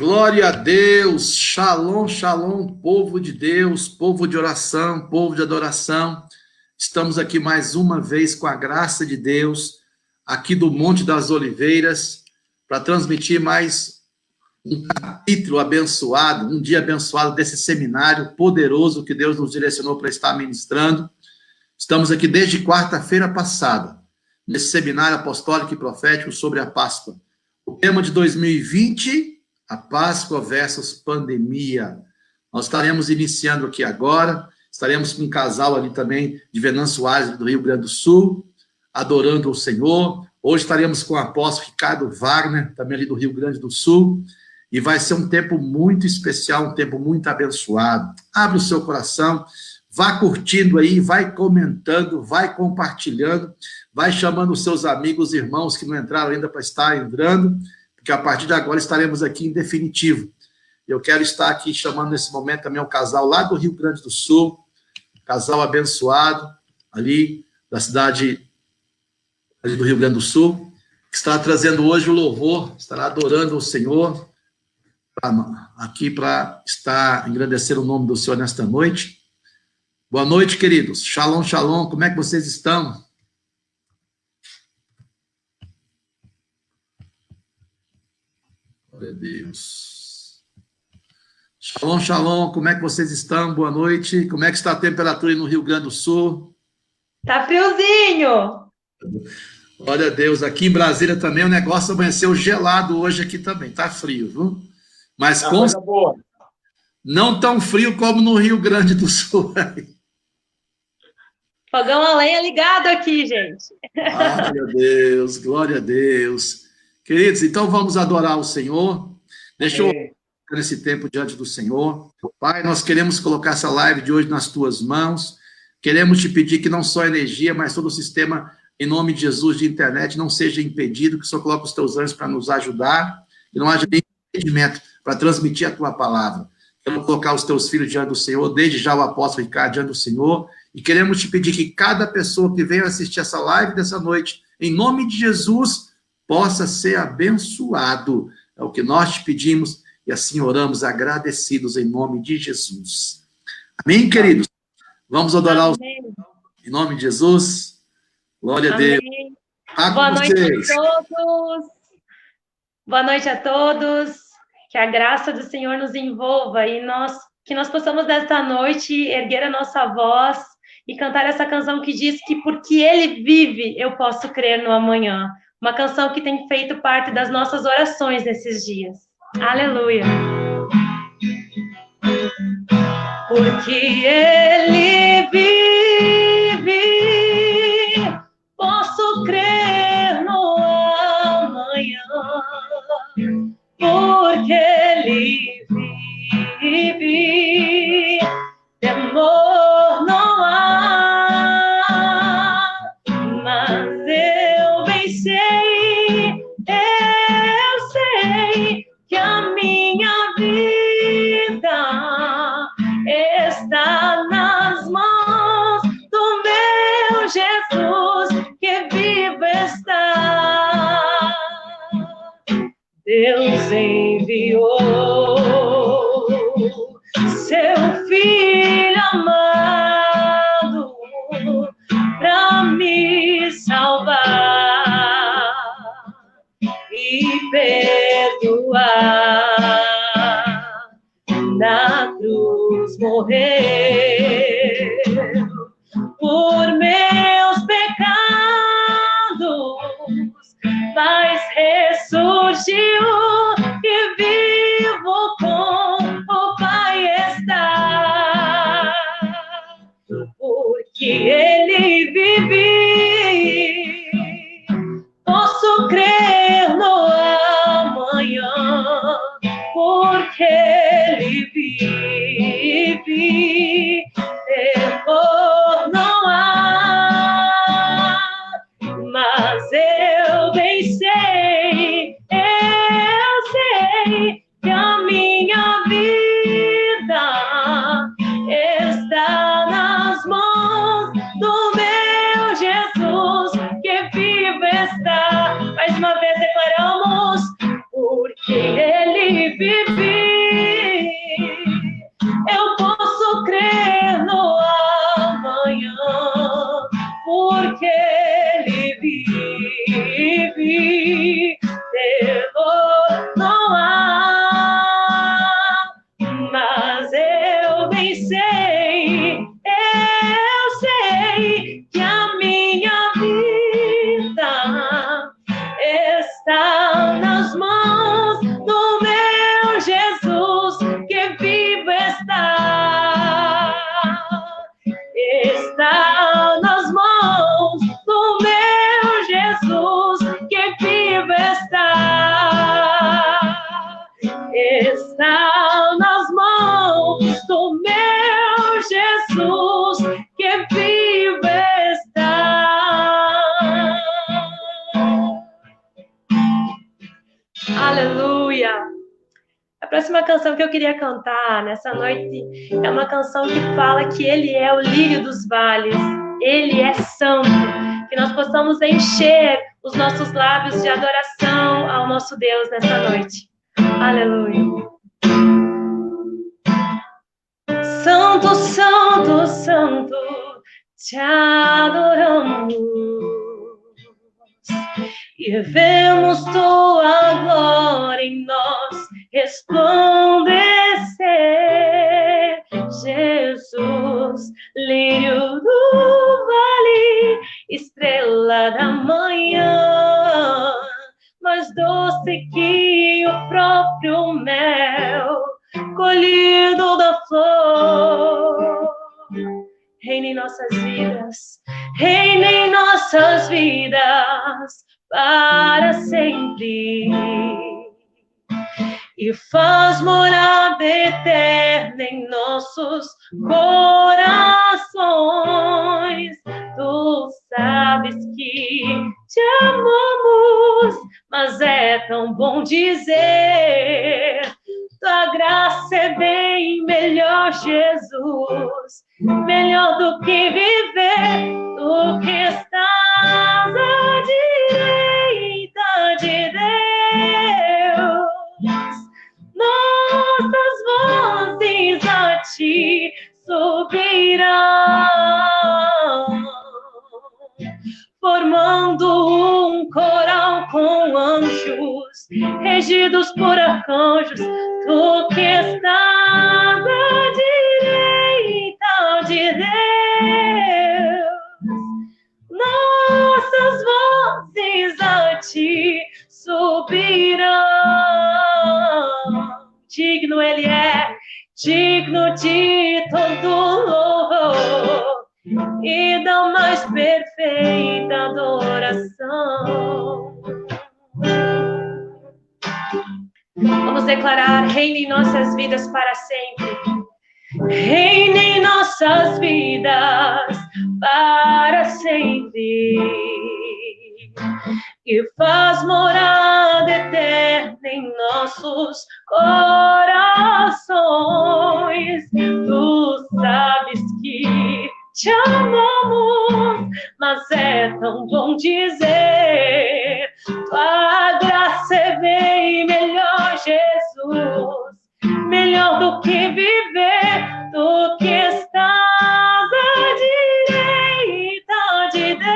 Glória a Deus, shalom, shalom, povo de Deus, povo de oração, povo de adoração. Estamos aqui mais uma vez com a graça de Deus, aqui do Monte das Oliveiras, para transmitir mais um capítulo abençoado, um dia abençoado desse seminário poderoso que Deus nos direcionou para estar ministrando. Estamos aqui desde quarta-feira passada, nesse seminário apostólico e profético sobre a Páscoa. O tema de 2020, a Páscoa versus pandemia. Nós estaremos iniciando aqui agora, estaremos com um casal ali também de Venâncio Aires, do Rio Grande do Sul, adorando o Senhor. Hoje estaremos com o apóstolo Ricardo Wagner, também ali do Rio Grande do Sul, e vai ser um tempo muito especial, um tempo muito abençoado. Abre o seu coração, vá curtindo aí, vai comentando, vai compartilhando, vai chamando os seus amigos, irmãos que não entraram ainda para estar entrando, porque a partir de agora estaremos aqui em definitivo. Eu quero estar aqui chamando nesse momento também um casal lá do Rio Grande do Sul, casal abençoado, ali da cidade ali do Rio Grande do Sul, que está trazendo hoje o louvor, estará adorando o Senhor, aqui para estar engrandecendo o nome do Senhor nesta noite. Boa noite, queridos. Shalom, shalom. Como é que vocês estão? Glória a Deus. Shalom, shalom. Como é que vocês estão? Boa noite. Como é que está a temperatura aí no Rio Grande do Sul? Tá friozinho. Glória a Deus. Aqui em Brasília também o negócio amanheceu gelado hoje aqui também. Tá frio, viu? Mas coisa boa. Não tão frio como no Rio Grande do Sul. Fogão a lenha ligado aqui, gente. Glória a Deus, glória a Deus. Queridos, então vamos adorar o Senhor. Deixa eu nesse tempo diante do Senhor. Pai, nós queremos colocar essa live de hoje nas tuas mãos. Queremos te pedir que não só a energia, mas todo o sistema, em nome de Jesus, de internet, não seja impedido, que só coloque os teus anjos para nos ajudar, que não haja nenhum impedimento para transmitir a tua palavra. Queremos colocar os teus filhos diante do Senhor, desde já o apóstolo Ricardo diante do Senhor, e queremos te pedir que cada pessoa que venha assistir essa live dessa noite, em nome de Jesus, possa ser abençoado. É o que nós te pedimos e assim oramos agradecidos em nome de Jesus. Amém, queridos? Vamos adorar o Senhor em nome de Jesus. Glória a Deus. Boa noite a todos. Boa noite a todos. Que a graça do Senhor nos envolva e que nós possamos nesta noite erguer a nossa voz e cantar essa canção que diz que porque Ele vive, eu posso crer no amanhã. Uma canção que tem feito parte das nossas orações nesses dias. Aleluia. Porque Ele vive, posso crer no amanhã. Porque Ele vive, temor não há, mas eu bem sei, eu sei que a minha vida está nas mãos do meu Jesus, que vivo está. Deus enviou seu Filho amado para me salvar e perdoar. Na cruz morreu por meus pecados, mas ressurgiu e vivo com o Pai está. Porque Ele vive, posso crer no amanhã. Porque Ele vive, temor não há, mas eu bem sei, Aleluia. A próxima canção que eu queria cantar nessa noite é uma canção que fala que Ele é o lírio dos vales, Ele é santo, que nós possamos encher os nossos lábios de adoração ao nosso Deus nessa noite. Aleluia. Santo, santo, santo, te adoramos e vemos tua glória em nós resplandecer. Jesus, lírio do vale, estrela da manhã, mais doce que o próprio mel colhido da flor. Reina em nossas vidas, reina em nossas vidas para sempre, e faz morada eterna em nossos corações. Tu sabes que te amamos, mas é tão bom dizer: tua graça é bem melhor, Jesus, melhor do que viver, do que estás à direita de Deus. Nossas vozes a ti subirão, formando um coral com anjos, regidos por arcanjos. Tu que estás à direita de Deus, nossas vozes a ti subirão. Digno Ele é, digno de todo louvor e da mais perfeita adoração. Vamos declarar: reina em nossas vidas para sempre. Reina em nossas vidas para sempre, e faz morada eterna em nossos corações. Tu sabes que te amamos, mas é tão bom dizer: tua graça é bem melhor, Jesus, melhor do que viver, do que estás à direita de Deus.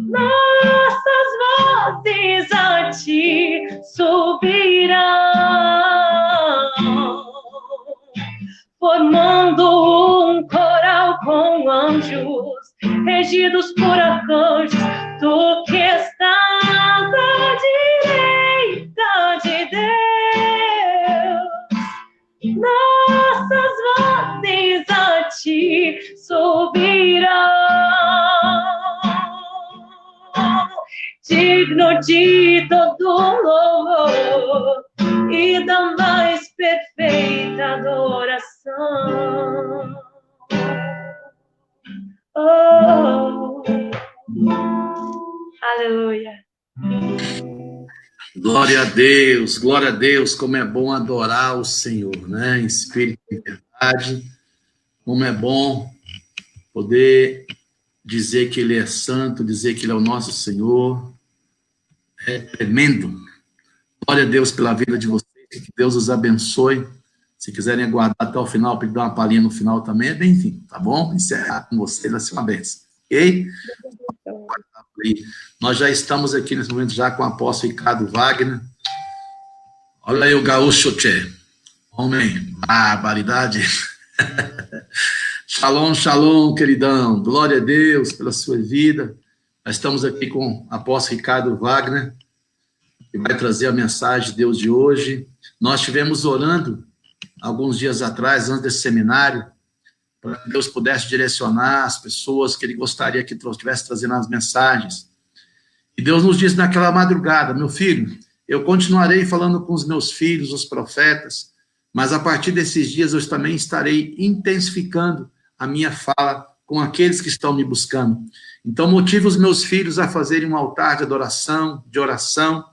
Nossas vozes a ti subirão, formando um coral com anjos, regidos por arcanjos. Tu que estás à direita de Deus, nossas vozes a ti subirão. Digno de todo louvor e da mais perfeita adoração. Oh, aleluia. Glória a Deus, como é bom adorar o Senhor, né? Em espírito e verdade, como é bom poder dizer que Ele é santo, dizer que Ele é o nosso Senhor. É tremendo. Glória a Deus pela vida de vocês, que Deus os abençoe. Se quiserem aguardar até o final, para dar uma palhinha no final também, é bem-vindo, tá bom? Encerrar com vocês, vai ser uma bênção, ok? Nós já estamos aqui nesse momento já com o apóstolo Ricardo Wagner. Olha aí o gaúcho, tchê. Homem, barbaridade. Shalom, shalom, queridão. Glória a Deus pela sua vida. Nós estamos aqui com o apóstolo Ricardo Wagner, que vai trazer a mensagem de Deus de hoje. Nós estivemos orando alguns dias atrás, antes desse seminário, para que Deus pudesse direcionar as pessoas que Ele gostaria que estivesse trazendo as mensagens. E Deus nos disse naquela madrugada: meu filho, eu continuarei falando com os meus filhos, os profetas, mas a partir desses dias eu também estarei intensificando a minha fala com aqueles que estão me buscando. Então, motive os meus filhos a fazerem um altar de adoração, de oração,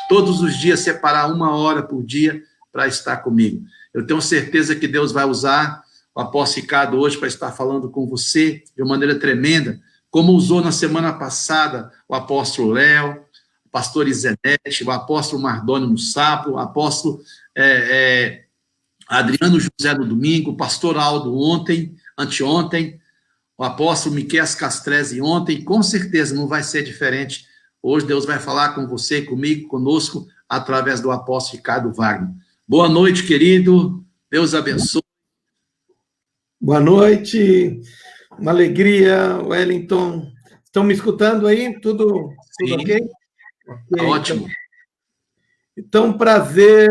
todos os dias separar 1 hora por dia para estar comigo. Eu tenho certeza que Deus vai usar o apóstolo Ricardo hoje para estar falando com você de uma maneira tremenda, como usou na semana passada o apóstolo Léo, o pastor Izenete, o apóstolo Mardônio Sapo, o apóstolo Adriano José no domingo, o pastor Aldo anteontem, o apóstolo Miqueias Castrese ontem. Com certeza não vai ser diferente. Hoje Deus vai falar com você, comigo, conosco, através do apóstolo Ricardo Wagner. Boa noite, querido. Deus abençoe. Boa noite. Uma alegria, Wellington. Estão me escutando aí? Tudo ok? Tá ótimo. Então, prazer,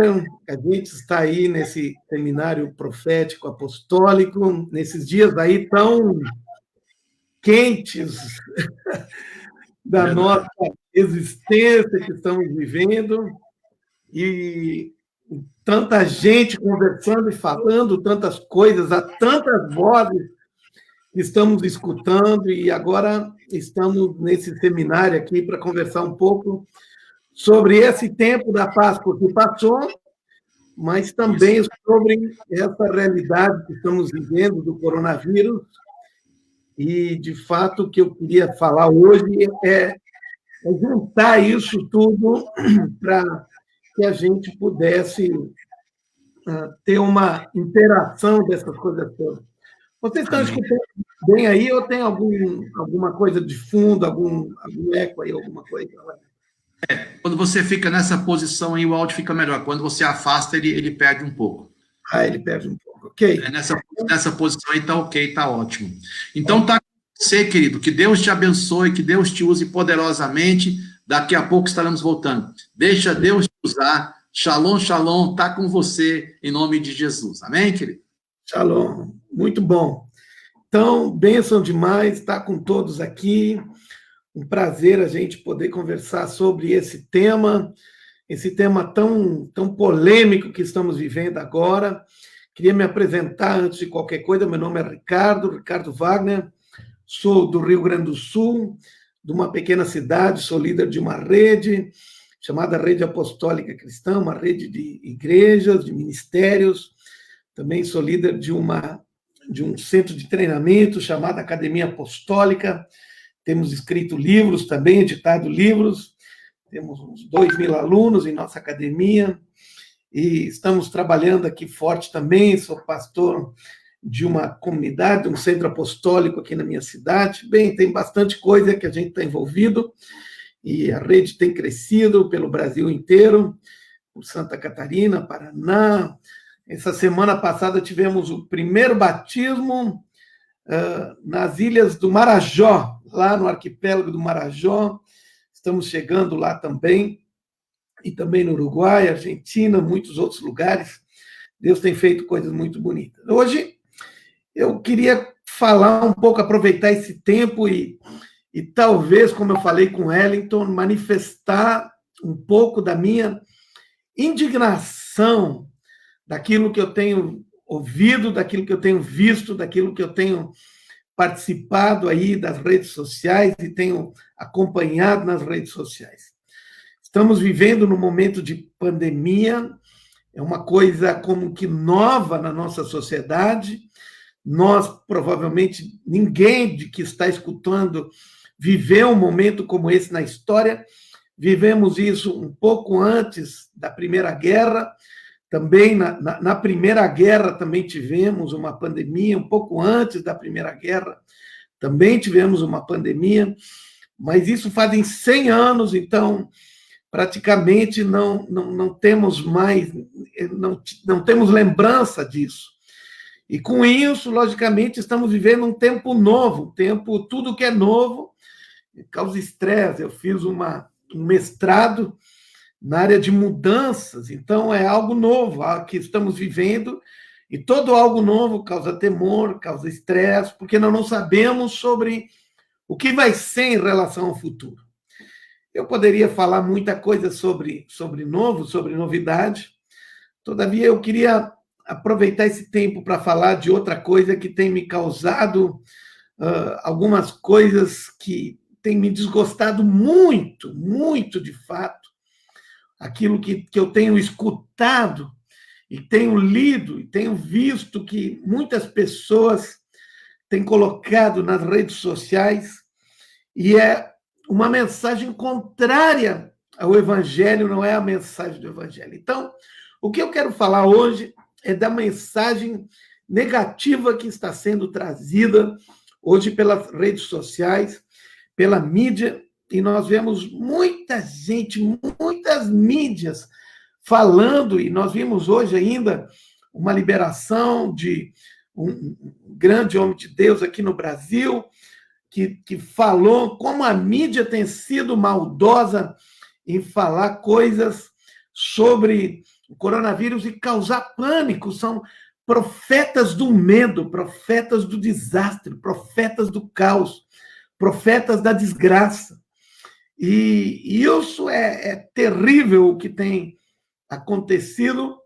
a gente está aí nesse seminário profético apostólico, nesses dias aí tão quentes da nossa existência que estamos vivendo, e tanta gente conversando e falando tantas coisas, há tantas vozes que estamos escutando, e agora estamos nesse seminário aqui para conversar um pouco sobre esse tempo da Páscoa que passou, mas também sobre essa realidade que estamos vivendo do coronavírus. E, de fato, o que eu queria falar hoje é juntar isso tudo para que a gente pudesse ter uma interação dessas coisas todas. Vocês estão escutando bem aí ou tem alguma coisa de fundo, algum eco aí, alguma coisa? Quando você fica nessa posição aí, o áudio fica melhor. Quando você afasta, ele perde um pouco. Ele perde um pouco, ok. Nessa posição aí tá ok, tá ótimo. Então tá com você, querido, que Deus te abençoe, que Deus te use poderosamente. Daqui a pouco estaremos voltando. Deixa Deus te usar. Shalom, shalom, tá com você, em nome de Jesus. Amém, querido? Shalom, muito bom. Então, bênção demais estar com todos aqui. Um prazer a gente poder conversar sobre esse tema tão polêmico que estamos vivendo agora. Queria me apresentar antes de qualquer coisa. Meu nome é Ricardo Wagner, sou do Rio Grande do Sul, de uma pequena cidade, sou líder de uma rede chamada Rede Apostólica Cristã, uma rede de igrejas, de ministérios. Também sou líder de um centro de treinamento chamado Academia Apostólica. Temos escrito livros também, editado livros. Temos uns 2.000 alunos em nossa academia. E estamos trabalhando aqui forte também. Sou pastor de uma comunidade, um centro apostólico aqui na minha cidade. Bem, tem bastante coisa que a gente está envolvido. E a rede tem crescido pelo Brasil inteiro, por Santa Catarina, Paraná. Essa semana passada tivemos o primeiro batismo nas ilhas do Marajó, lá no arquipélago do Marajó. Estamos chegando lá também, e também no Uruguai, Argentina, muitos outros lugares. Deus tem feito coisas muito bonitas. Hoje, eu queria falar um pouco, aproveitar esse tempo e talvez, como eu falei com Wellington, manifestar um pouco da minha indignação daquilo que eu tenho ouvido, daquilo que eu tenho visto, daquilo que eu tenho participado aí das redes sociais e tenho acompanhado nas redes sociais. Estamos vivendo num momento de pandemia, é uma coisa como que nova na nossa sociedade. Nós, provavelmente, ninguém de que está escutando viveu um momento como esse na história. Vivemos isso um pouco antes da Primeira Guerra. Também na Primeira Guerra também tivemos uma pandemia, um pouco antes da Primeira Guerra também tivemos uma pandemia, mas isso fazem 100 anos, então praticamente não temos mais, não temos lembrança disso. E com isso, logicamente, estamos vivendo um tempo novo, tudo que é novo causa estresse. Eu fiz um mestrado na área de mudanças, então é algo novo que estamos vivendo, e todo algo novo causa temor, causa estresse, porque nós não sabemos sobre o que vai ser em relação ao futuro. Eu poderia falar muita coisa sobre novidade, todavia eu queria aproveitar esse tempo para falar de outra coisa que tem me causado algumas coisas que têm me desgostado muito, muito de fato. Aquilo que eu tenho escutado e tenho lido e tenho visto que muitas pessoas têm colocado nas redes sociais, e é uma mensagem contrária ao Evangelho, não é a mensagem do Evangelho. Então, o que eu quero falar hoje é da mensagem negativa que está sendo trazida hoje pelas redes sociais, pela mídia, e nós vemos muita gente, muitas mídias falando, e nós vimos hoje ainda uma liberação de um grande homem de Deus aqui no Brasil, que falou como a mídia tem sido maldosa em falar coisas sobre o coronavírus e causar pânico. São profetas do medo, profetas do desastre, profetas do caos, profetas da desgraça. E isso é terrível o que tem acontecido.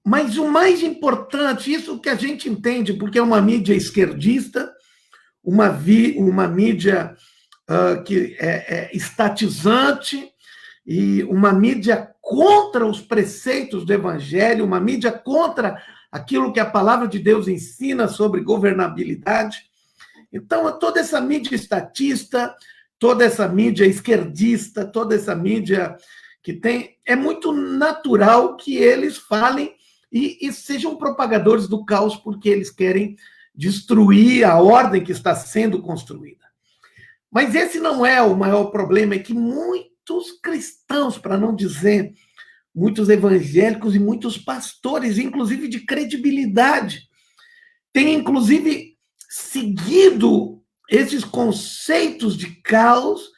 Mas o mais importante, isso que a gente entende, porque é uma mídia esquerdista, uma mídia que é estatizante, e uma mídia contra os preceitos do Evangelho, uma mídia contra aquilo que a palavra de Deus ensina sobre governabilidade. Então, toda essa mídia estatista, toda essa mídia esquerdista, toda essa mídia que tem, é muito natural que eles falem e sejam propagadores do caos, porque eles querem destruir a ordem que está sendo construída. Mas esse não é o maior problema, é que muitos cristãos, para não dizer muitos evangélicos e muitos pastores, inclusive de credibilidade, têm inclusive seguido esses conceitos de caos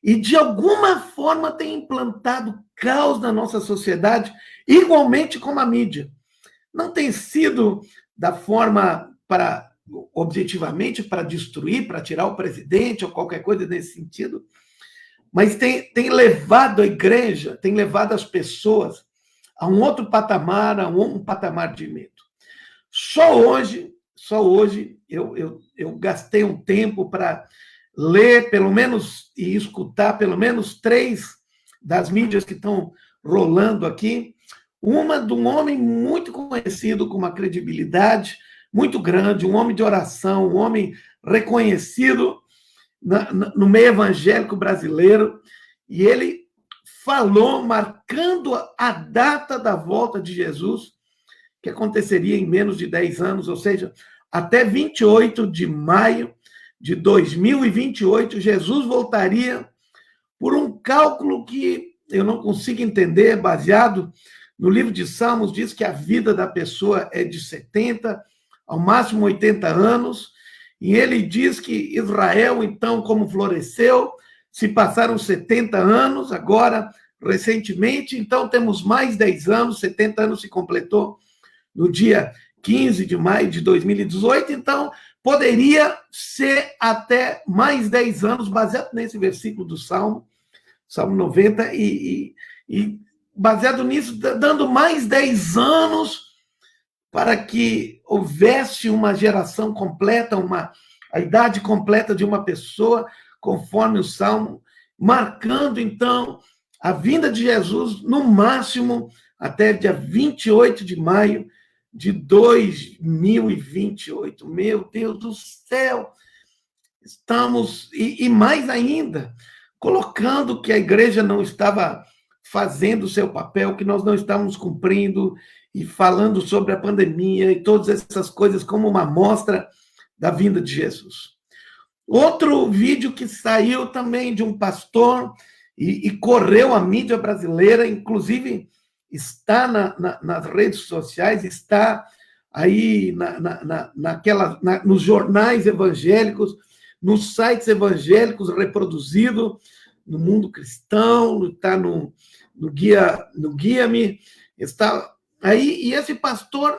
e de alguma forma têm implantado caos na nossa sociedade, igualmente como a mídia. Não tem sido da forma objetivamente para destruir, para tirar o presidente ou qualquer coisa nesse sentido, mas tem levado a igreja, tem levado as pessoas a um outro patamar, a um patamar de medo. Só hoje eu gastei um tempo para ler pelo menos e escutar pelo menos 3 das mídias que estão rolando aqui. Uma de um homem muito conhecido, com uma credibilidade muito grande, um homem de oração, um homem reconhecido no meio evangélico brasileiro, e ele falou, marcando a data da volta de Jesus, que aconteceria em menos de 10 anos, ou seja, até 28 de maio de 2028, Jesus voltaria, por um cálculo que eu não consigo entender, baseado no livro de Salmos, diz que a vida da pessoa é de 70, ao máximo 80 anos, e ele diz que Israel, então, como floresceu, se passaram 70 anos, agora, recentemente, então temos mais 10 anos, 70 anos se completou no dia 15 de maio de 2018, então poderia ser até mais 10 anos, baseado nesse versículo do Salmo 90, e baseado nisso, dando mais 10 anos para que houvesse uma geração completa, a idade completa de uma pessoa, conforme o Salmo, marcando, então, a vinda de Jesus, no máximo, até dia 28 de maio de 2028. Meu Deus do céu! Estamos, e mais ainda, colocando que a igreja não estava fazendo o seu papel, que nós não estávamos cumprindo, e falando sobre a pandemia e todas essas coisas como uma amostra da vinda de Jesus. Outro vídeo que saiu também de um pastor e correu a mídia brasileira, inclusive está nas redes sociais, está aí nos jornais evangélicos, nos sites evangélicos, reproduzido no Mundo Cristão, está no Guia-me, está aí, e esse pastor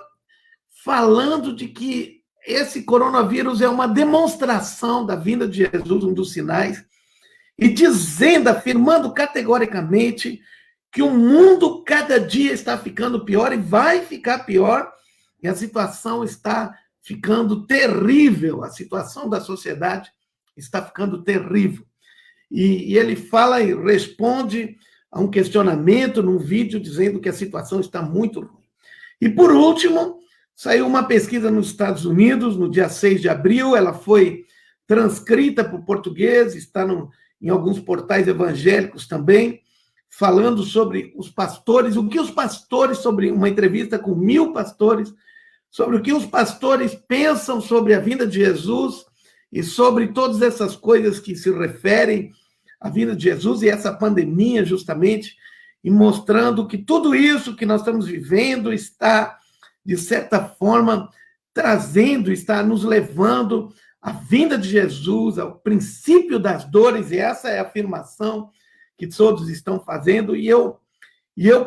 falando de que esse coronavírus é uma demonstração da vinda de Jesus, um dos sinais, e dizendo, afirmando categoricamente que o mundo cada dia está ficando pior e vai ficar pior, e a situação está ficando terrível, a situação da sociedade está ficando terrível. E ele fala e responde a um questionamento num vídeo dizendo que a situação está muito ruim. E, por último, saiu uma pesquisa nos Estados Unidos, no dia 6 de abril, ela foi transcrita para o português, está em alguns portais evangélicos também, falando sobre os pastores, o que os pastores, sobre uma entrevista com 1000 pastores, sobre o que os pastores pensam sobre a vinda de Jesus e sobre todas essas coisas que se referem à vinda de Jesus e essa pandemia, justamente, e mostrando que tudo isso que nós estamos vivendo está, de certa forma, trazendo, está nos levando à vinda de Jesus, ao princípio das dores, e essa é a afirmação que todos estão fazendo, e eu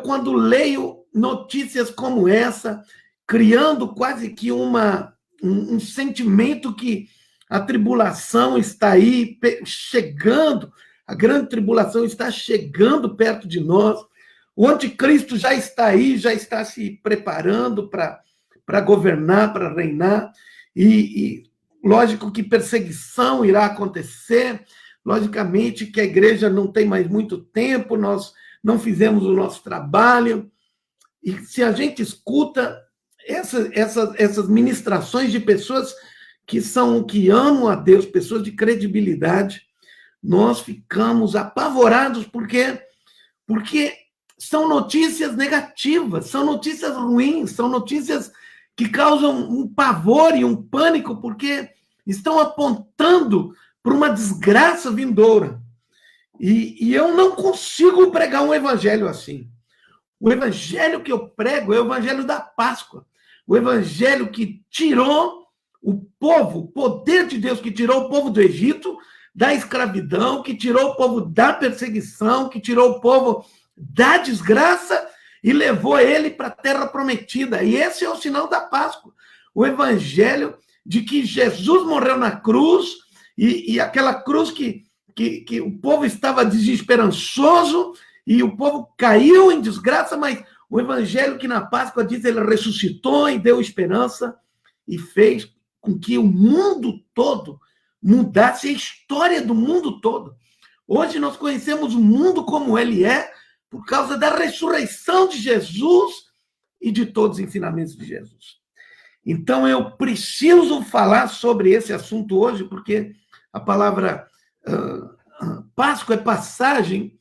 quando leio notícias como essa, criando quase que um sentimento que a tribulação está aí chegando, a grande tribulação está chegando perto de nós, o anticristo já está aí, já está se preparando para governar, para reinar, e lógico que perseguição irá acontecer, logicamente que a igreja não tem mais muito tempo, nós não fizemos o nosso trabalho, e se a gente escuta essas ministrações de pessoas que amam a Deus, pessoas de credibilidade, nós ficamos apavorados porque são notícias negativas, são notícias ruins, são notícias que causam um pavor e um pânico, porque estão apontando para uma desgraça vindoura. E eu não consigo pregar um evangelho assim. O evangelho que eu prego é o evangelho da Páscoa, o evangelho que tirou o povo, o poder de Deus que tirou o povo do Egito, da escravidão, que tirou o povo da perseguição, que tirou o povo da desgraça e levou ele para a terra prometida. E esse é o sinal da Páscoa. O evangelho de que Jesus morreu na cruz e aquela cruz que o povo estava desesperançoso e o povo caiu em desgraça, mas o evangelho que na Páscoa diz ele ressuscitou e deu esperança e fez com que o mundo todo mudasse, a história do mundo todo. Hoje nós conhecemos o mundo como ele é por causa da ressurreição de Jesus e de todos os ensinamentos de Jesus. Então, eu preciso falar sobre esse assunto hoje, porque a palavra Páscoa é passagem,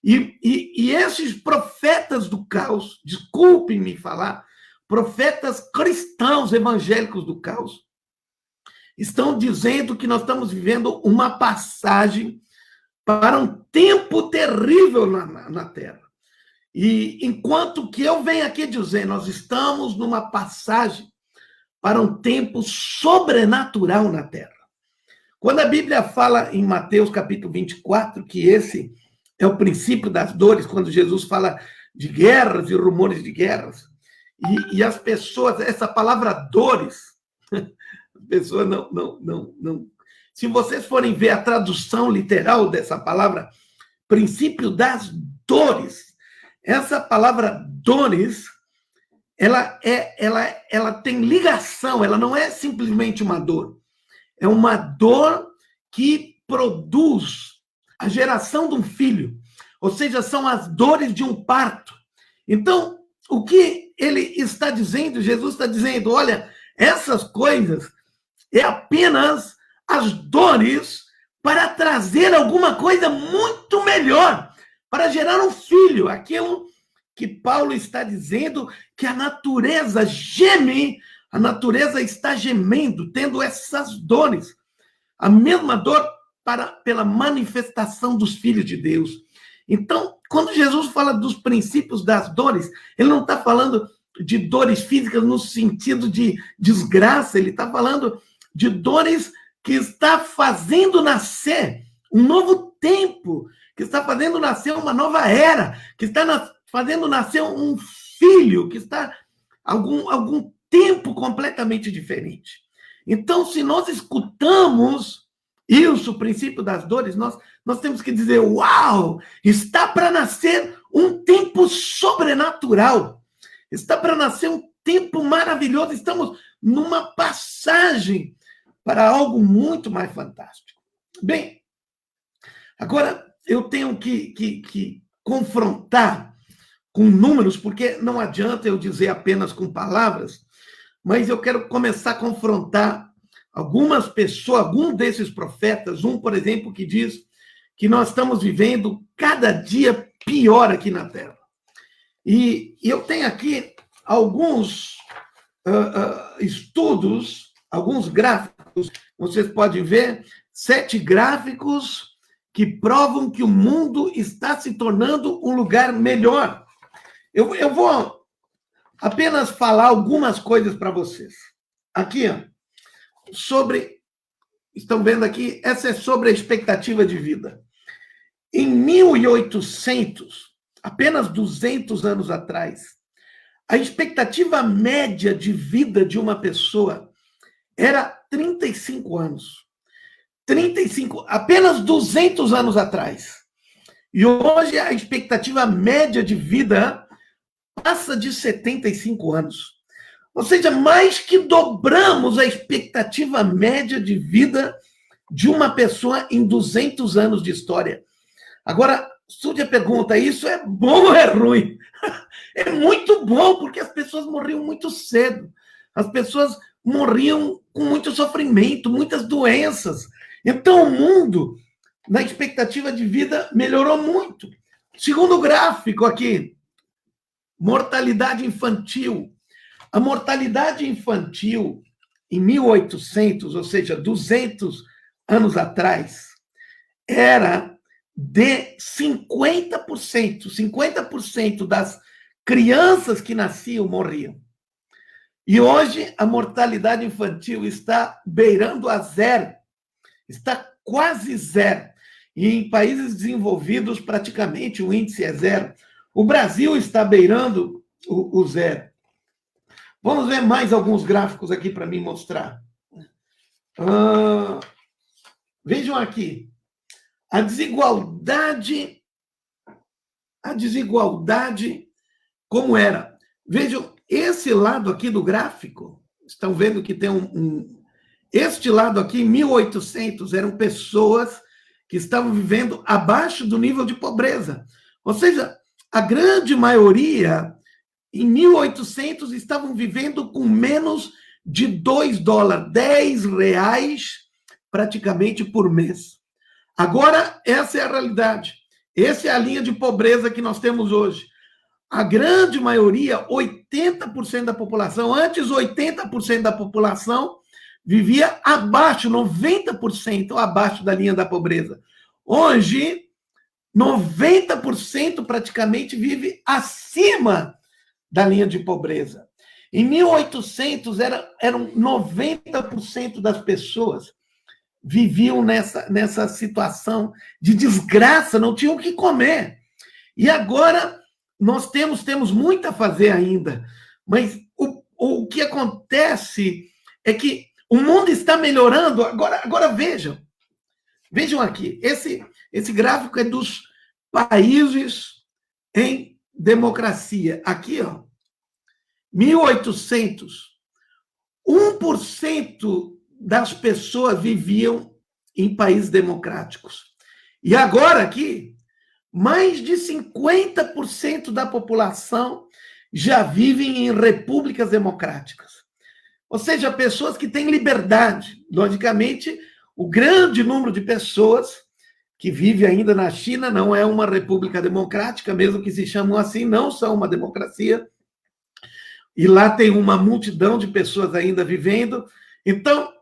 e esses profetas do caos, desculpem-me falar, profetas cristãos evangélicos do caos, estão dizendo que nós estamos vivendo uma passagem para um tempo terrível na Terra. E enquanto que eu venho aqui dizer, nós estamos numa passagem para um tempo sobrenatural na Terra. Quando a Bíblia fala em Mateus capítulo 24, que esse é o princípio das dores, quando Jesus fala de guerras e rumores de guerras, e as pessoas, essa palavra dores, as pessoas não. Se vocês forem ver a tradução literal dessa palavra, princípio das dores, essa palavra dores, ela tem ligação, ela não é simplesmente uma dor. É uma dor que produz a geração de um filho. Ou seja, são as dores de um parto. Então, o que ele está dizendo, Jesus está dizendo, olha, essas coisas é apenas as dores para trazer alguma coisa muito melhor, para gerar um filho, aquilo que Paulo está dizendo que a natureza geme, a natureza está gemendo, tendo essas dores. A mesma dor pela manifestação dos filhos de Deus. Então, quando Jesus fala dos princípios das dores, ele não está falando de dores físicas no sentido de desgraça, ele está falando de dores que está fazendo nascer um novo tempo, que está fazendo nascer uma nova era, que está fazendo nascer um filho, que está algum tempo completamente diferente. Então, se nós escutamos isso, o princípio das dores, nós temos que dizer, uau, está para nascer um tempo sobrenatural, está para nascer um tempo maravilhoso, estamos numa passagem para algo muito mais fantástico. Bem, agora eu tenho que confrontar com números, porque não adianta eu dizer apenas com palavras, mas eu quero começar a confrontar algumas pessoas, algum desses profetas, um, por exemplo, que diz que nós estamos vivendo cada dia pior aqui na Terra. E eu tenho aqui alguns estudos, alguns gráficos, vocês podem ver, 7 gráficos que provam que o mundo está se tornando um lugar melhor. Eu vou apenas falar algumas coisas para vocês. Aqui, ó, estão vendo aqui, essa é sobre a expectativa de vida. Em 1800, apenas 200 anos atrás, a expectativa média de vida de uma pessoa era 35 anos. 35, apenas 200 anos atrás. E hoje a expectativa média de vida passa de 75 anos. Ou seja, mais que dobramos a expectativa média de vida de uma pessoa em 200 anos de história. Agora, surge a pergunta, isso é bom ou é ruim? É muito bom, porque as pessoas morriam muito cedo. As pessoas morriam com muito sofrimento, muitas doenças. Então, o mundo, na expectativa de vida, melhorou muito. Segundo gráfico aqui, mortalidade infantil. A mortalidade infantil, em 1800, ou seja, 200 anos atrás, era de 50%. 50% das crianças que nasciam morriam. E hoje a mortalidade infantil está beirando a zero. Está quase zero. E em países desenvolvidos, praticamente o índice é zero. O Brasil está beirando o zero. Vamos ver mais alguns gráficos aqui para mim mostrar. Vejam aqui. A desigualdade, como era. Vejam, esse lado aqui do gráfico, estão vendo que tem este lado aqui, em 1800, eram pessoas que estavam vivendo abaixo do nível de pobreza. Ou seja, a grande maioria, em 1800, estavam vivendo com menos de $2, R$10, praticamente por mês. Agora, essa é a realidade. Essa é a linha de pobreza que nós temos hoje. A grande maioria, 80% da população, antes 80% da população, vivia abaixo, 90% abaixo da linha da pobreza. Hoje, 90% praticamente vive acima da linha de pobreza. Em 1800, eram 90% das pessoas viviam nessa situação de desgraça, não tinham o que comer. E agora nós temos muito a fazer ainda, mas o que acontece é que o mundo está melhorando. Agora vejam aqui, esse gráfico é dos países em democracia. Aqui, ó, 1800, 1% das pessoas viviam em países democráticos. E agora aqui, mais de 50% da população já vivem em repúblicas democráticas. Ou seja, pessoas que têm liberdade. Logicamente, o grande número de pessoas que vive ainda na China não é uma república democrática, mesmo que se chamam assim, não são uma democracia. E lá tem uma multidão de pessoas ainda vivendo. Então,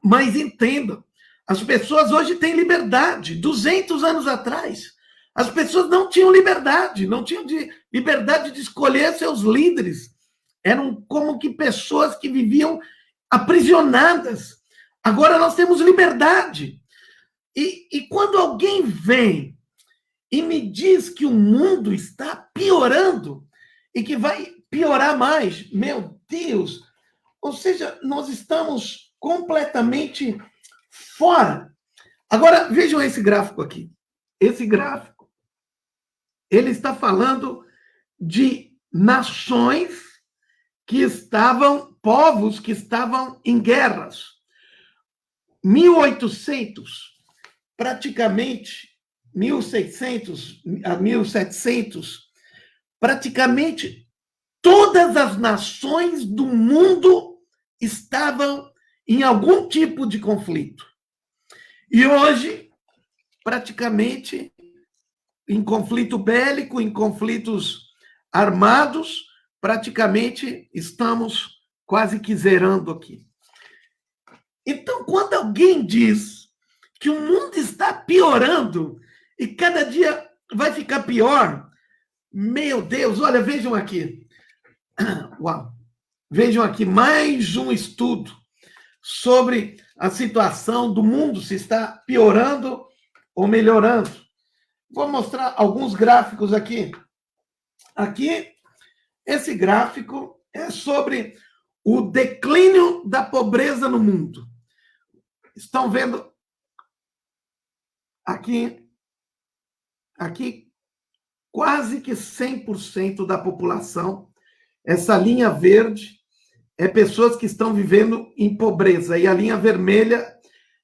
mas entendam, as pessoas hoje têm liberdade. 200 anos atrás, as pessoas não tinham liberdade, não tinham liberdade de escolher seus líderes. Eram como que pessoas que viviam aprisionadas. Agora nós temos liberdade. E quando alguém vem e me diz que o mundo está piorando e que vai piorar mais, meu Deus, ou seja, nós estamos completamente fora. Agora, vejam esse gráfico aqui. Esse gráfico, ele está falando de nações povos que estavam em guerras. 1800, praticamente, 1600 a 1700, praticamente todas as nações do mundo estavam em algum tipo de conflito. E hoje, praticamente, em conflito bélico, em conflitos armados, praticamente estamos quase que zerando aqui. Então, quando alguém diz que o mundo está piorando e cada dia vai ficar pior, meu Deus, olha, vejam aqui. Uau! Vejam aqui mais um estudo sobre a situação do mundo, se está piorando ou melhorando. Vou mostrar alguns gráficos aqui. Aqui, esse gráfico é sobre o declínio da pobreza no mundo. Estão vendo aqui quase que 100% da população, essa linha verde é pessoas que estão vivendo em pobreza, e a linha vermelha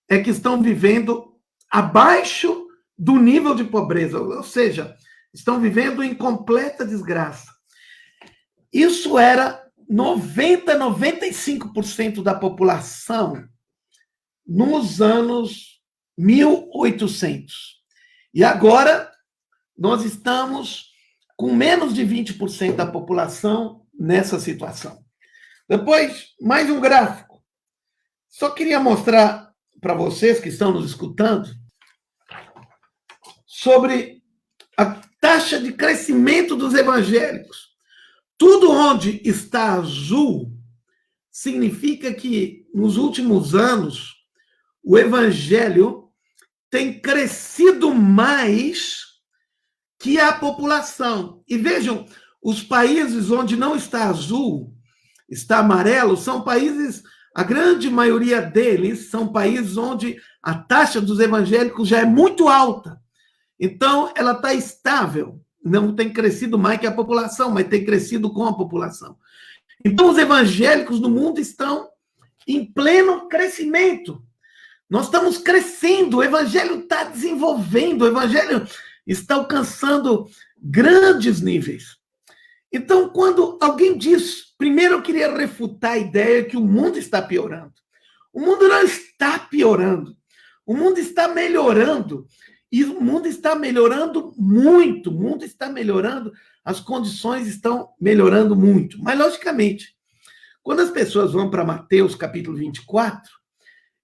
é que estão vivendo abaixo do nível de pobreza, ou seja, estão vivendo em completa desgraça. Isso era 95% da população nos anos 1800. E agora nós estamos com menos de 20% da população nessa situação. Depois, mais um gráfico. Só queria mostrar para vocês que estão nos escutando sobre a taxa de crescimento dos evangélicos. Tudo onde está azul significa que nos últimos anos o evangelho tem crescido mais que a população. E vejam, os países onde não está azul, está amarelo, são países, a grande maioria deles são países onde a taxa dos evangélicos já é muito alta. Então, ela está estável, não tem crescido mais que a população, mas tem crescido com a população. Então, os evangélicos no mundo estão em pleno crescimento. Nós estamos crescendo, o evangelho está desenvolvendo, o evangelho está alcançando grandes níveis. Então, quando alguém diz, primeiro eu queria refutar a ideia que o mundo está piorando. O mundo não está piorando, o mundo está melhorando. E o mundo está melhorando muito, o mundo está melhorando, as condições estão melhorando muito. Mas, logicamente, quando as pessoas vão para Mateus capítulo 24,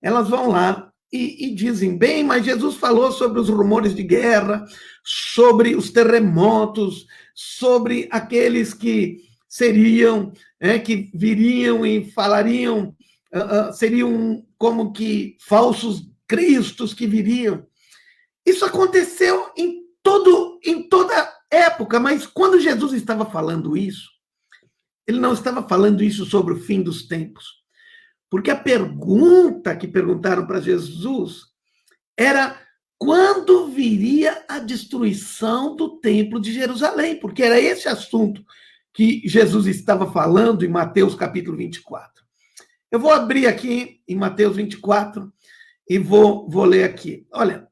elas vão lá e dizem, bem, mas Jesus falou sobre os rumores de guerra, sobre os terremotos, sobre aqueles que seriam, que viriam e falariam, seriam como que falsos cristos que viriam. Isso aconteceu em toda época, mas quando Jesus estava falando isso, ele não estava falando isso sobre o fim dos tempos. Porque a pergunta que perguntaram para Jesus era quando viria a destruição do templo de Jerusalém, porque era esse assunto que Jesus estava falando em Mateus capítulo 24. Eu vou abrir aqui em Mateus 24 e vou ler aqui. Olha,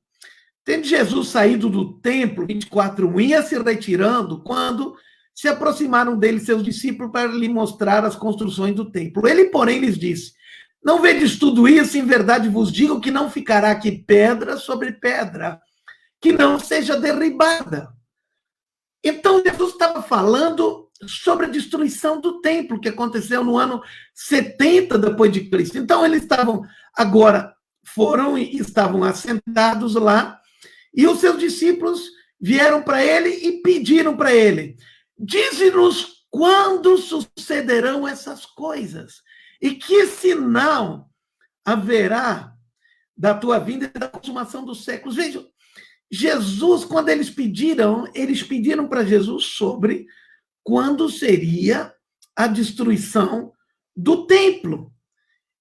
tendo Jesus saído do templo, 24:1, ia se retirando quando se aproximaram dele seus discípulos para lhe mostrar as construções do templo. Ele, porém, lhes disse, não vedes tudo isso, em verdade vos digo que não ficará aqui pedra sobre pedra, que não seja derribada. Então, Jesus estava falando sobre a destruição do templo, que aconteceu no ano 70 depois de Cristo. Então, eles foram e estavam assentados lá, e os seus discípulos vieram para ele e pediram para ele, dize-nos quando sucederão essas coisas e que sinal haverá da tua vinda e da consumação dos séculos. Vejam, Jesus, quando eles pediram para Jesus sobre quando seria a destruição do templo.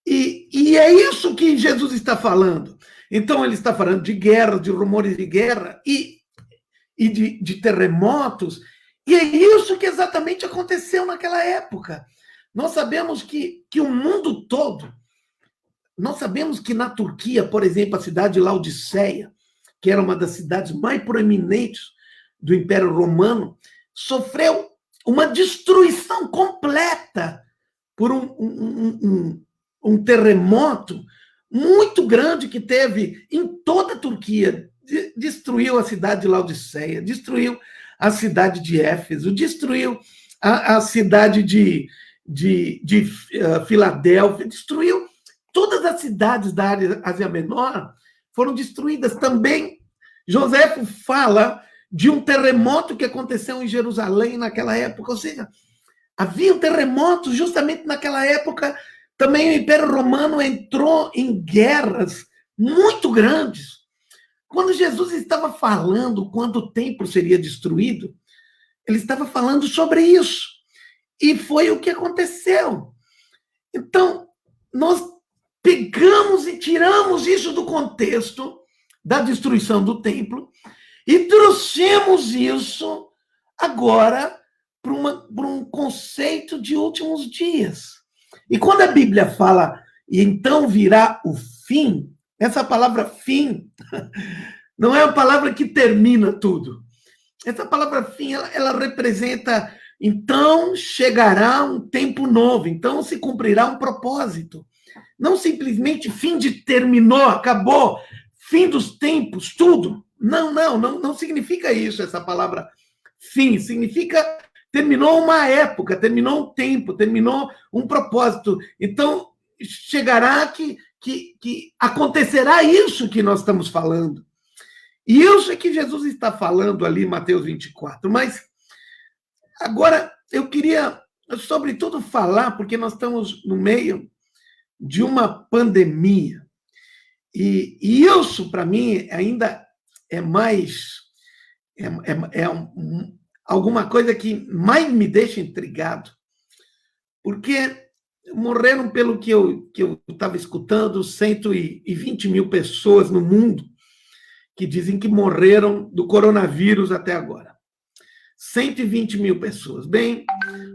E é isso que Jesus está falando. Então, ele está falando de guerra, de rumores de guerra e de terremotos. E é isso que exatamente aconteceu naquela época. Nós sabemos que o mundo todo, nós sabemos que na Turquia, por exemplo, a cidade de Laodiceia, que era uma das cidades mais proeminentes do Império Romano, sofreu uma destruição completa por um terremoto muito grande que teve em toda a Turquia. Destruiu a cidade de Laodiceia, destruiu a cidade de Éfeso, destruiu a cidade de Filadélfia, destruiu todas as cidades da Ásia Menor, foram destruídas. Também Joséfo fala de um terremoto que aconteceu em Jerusalém naquela época, ou seja, havia um terremoto justamente naquela época. Também o Império Romano entrou em guerras muito grandes. Quando Jesus estava falando quando o templo seria destruído, ele estava falando sobre isso. E foi o que aconteceu. Então, nós pegamos e tiramos isso do contexto da destruição do templo e trouxemos isso agora para um conceito de últimos dias. E quando a Bíblia fala, e então virá o fim, essa palavra fim não é uma palavra que termina tudo. Essa palavra fim, ela representa, então chegará um tempo novo, então se cumprirá um propósito. Não simplesmente fim de terminou, acabou, fim dos tempos, tudo. Não significa isso, essa palavra fim. Significa terminou uma época, terminou um tempo, terminou um propósito. Então, chegará que acontecerá isso que nós estamos falando. E isso é que Jesus está falando ali em Mateus 24. Mas agora eu queria, sobretudo, falar, porque nós estamos no meio de uma pandemia. E isso, para mim, ainda é mais... alguma coisa que mais me deixa intrigado. Porque morreram, pelo que eu estava escutando, 120 mil pessoas no mundo que dizem que morreram do coronavírus até agora. 120 mil pessoas. Bem,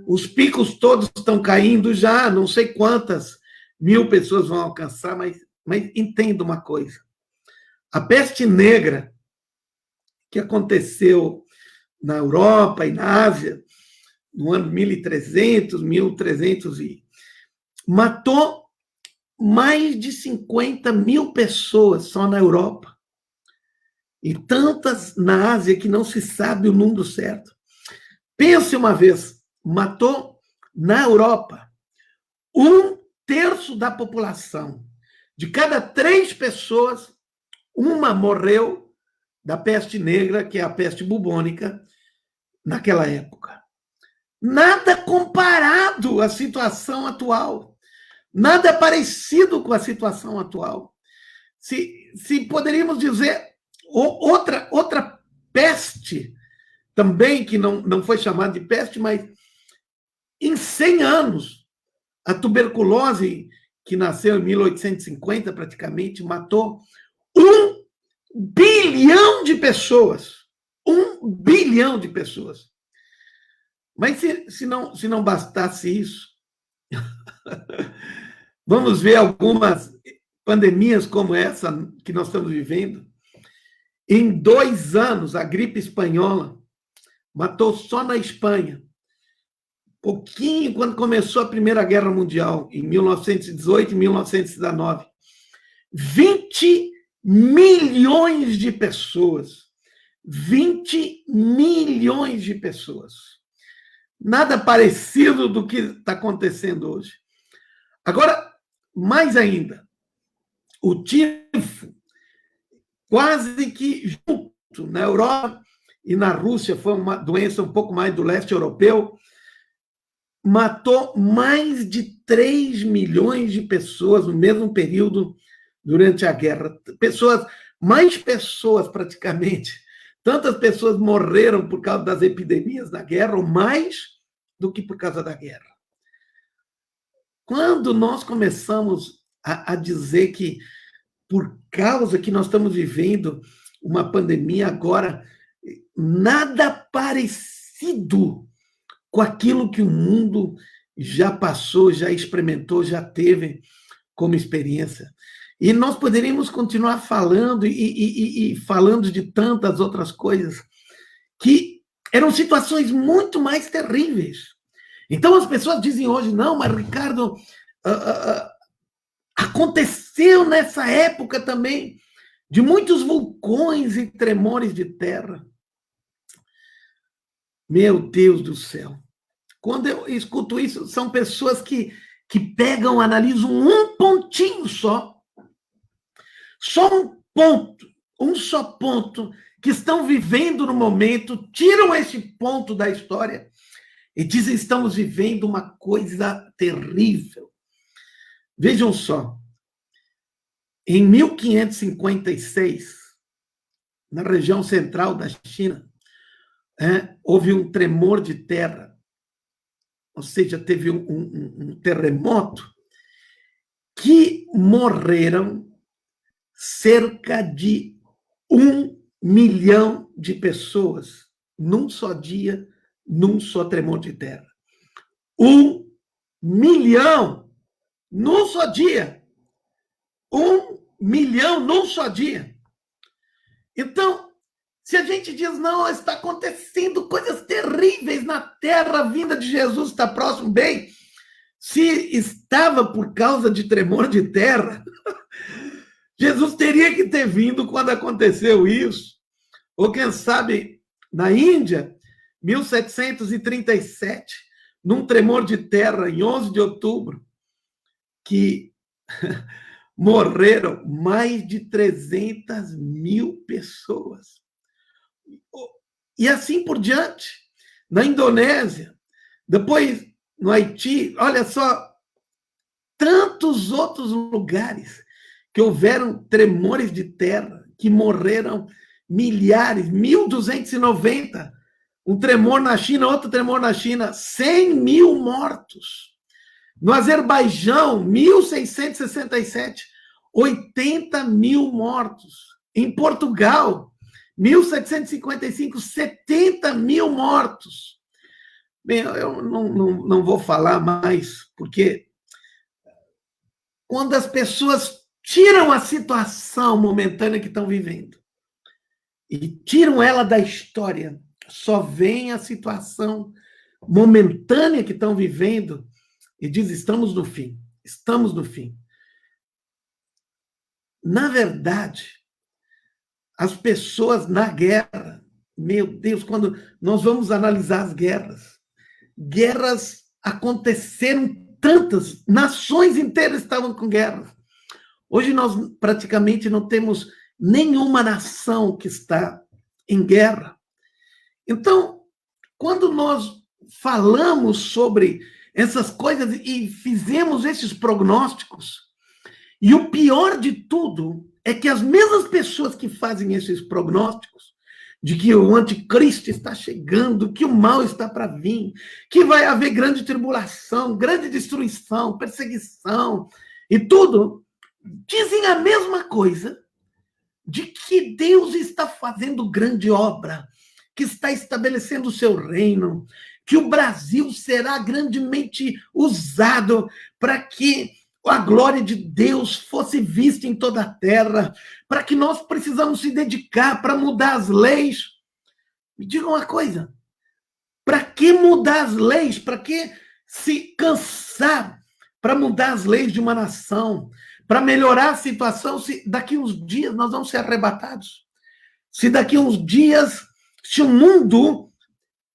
os picos todos estão caindo já, não sei quantas mil pessoas vão alcançar, mas entenda uma coisa. A peste negra que aconteceu na Europa e na Ásia, no ano 1300, matou mais de 50 mil pessoas só na Europa. E tantas na Ásia que não se sabe o número certo. Pense uma vez, matou na Europa 1/3 da população. De cada 3 pessoas, uma morreu da peste negra, que é a peste bubônica, naquela época. Nada comparado à situação atual. Nada parecido com a situação atual. Se poderíamos dizer outra peste, também, que não foi chamada de peste, mas em 100 anos, a tuberculose, que nasceu em 1850, praticamente, matou 1 bilhão de pessoas. 1 bilhão de pessoas. Mas se não bastasse isso, vamos ver algumas pandemias como essa que nós estamos vivendo. Em 2 anos, a gripe espanhola matou só na Espanha, pouquinho quando começou a Primeira Guerra Mundial, em 1918 e 1919, 20 milhões de pessoas. 20 milhões de pessoas. Nada parecido do que está acontecendo hoje. Agora, mais ainda, o tifo, quase que junto, na Europa e na Rússia, foi uma doença um pouco mais do leste europeu, matou mais de 3 milhões de pessoas no mesmo período durante a guerra. Mais pessoas praticamente. Tantas pessoas morreram por causa das epidemias da guerra, ou mais do que por causa da guerra. Quando nós começamos a dizer que, por causa que nós estamos vivendo uma pandemia agora, nada parecido com aquilo que o mundo já passou, já experimentou, já teve como experiência. E nós poderíamos continuar falando e falando de tantas outras coisas que eram situações muito mais terríveis. Então as pessoas dizem hoje, não, mas Ricardo, aconteceu nessa época também de muitos vulcões e tremores de terra. Meu Deus do céu. Quando eu escuto isso, são pessoas que pegam, analisam um pontinho só um ponto, um só ponto, que estão vivendo no momento, tiram esse ponto da história e dizem, estamos vivendo uma coisa terrível. Vejam só, em 1556, na região central da China, houve um tremor de terra, ou seja, teve um terremoto, que morreram cerca de 1 milhão de pessoas num só dia, num só tremor de terra. 1 milhão num só dia. 1 milhão num só dia. Então, se a gente diz, não, está acontecendo coisas terríveis na terra, a vinda de Jesus está próximo, bem, se estava por causa de tremor de terra, Jesus teria que ter vindo quando aconteceu isso. Ou quem sabe, na Índia, 1737, num tremor de terra, em 11 de outubro, que morreram mais de 300 mil pessoas. E assim por diante. Na Indonésia, depois no Haiti, olha só, tantos outros lugares que houveram tremores de terra, que morreram milhares, 1.290, um tremor na China, outro tremor na China, 100 mil mortos. No Azerbaijão, 1667, 80 mil mortos. Em Portugal, 1755, 70 mil mortos. Bem, eu não vou falar mais, porque quando as pessoas tiram a situação momentânea que estão vivendo e tiram ela da história, só vem a situação momentânea que estão vivendo e diz, estamos no fim, estamos no fim. Na verdade, as pessoas na guerra, meu Deus, quando nós vamos analisar as guerras aconteceram tantas, nações inteiras estavam com guerras. Hoje nós praticamente não temos nenhuma nação que está em guerra. Então, quando nós falamos sobre essas coisas e fizemos esses prognósticos, e o pior de tudo é que as mesmas pessoas que fazem esses prognósticos, de que o anticristo está chegando, que o mal está para vir, que vai haver grande tribulação, grande destruição, perseguição e tudo, dizem a mesma coisa de que Deus está fazendo grande obra, que está estabelecendo o seu reino, que o Brasil será grandemente usado para que a glória de Deus fosse vista em toda a terra, para que nós precisamos se dedicar para mudar as leis. Me diga uma coisa, para que mudar as leis? Para que se cansar para mudar as leis de uma nação? Para melhorar a situação, se daqui uns dias nós vamos ser arrebatados? Se daqui uns dias, se o mundo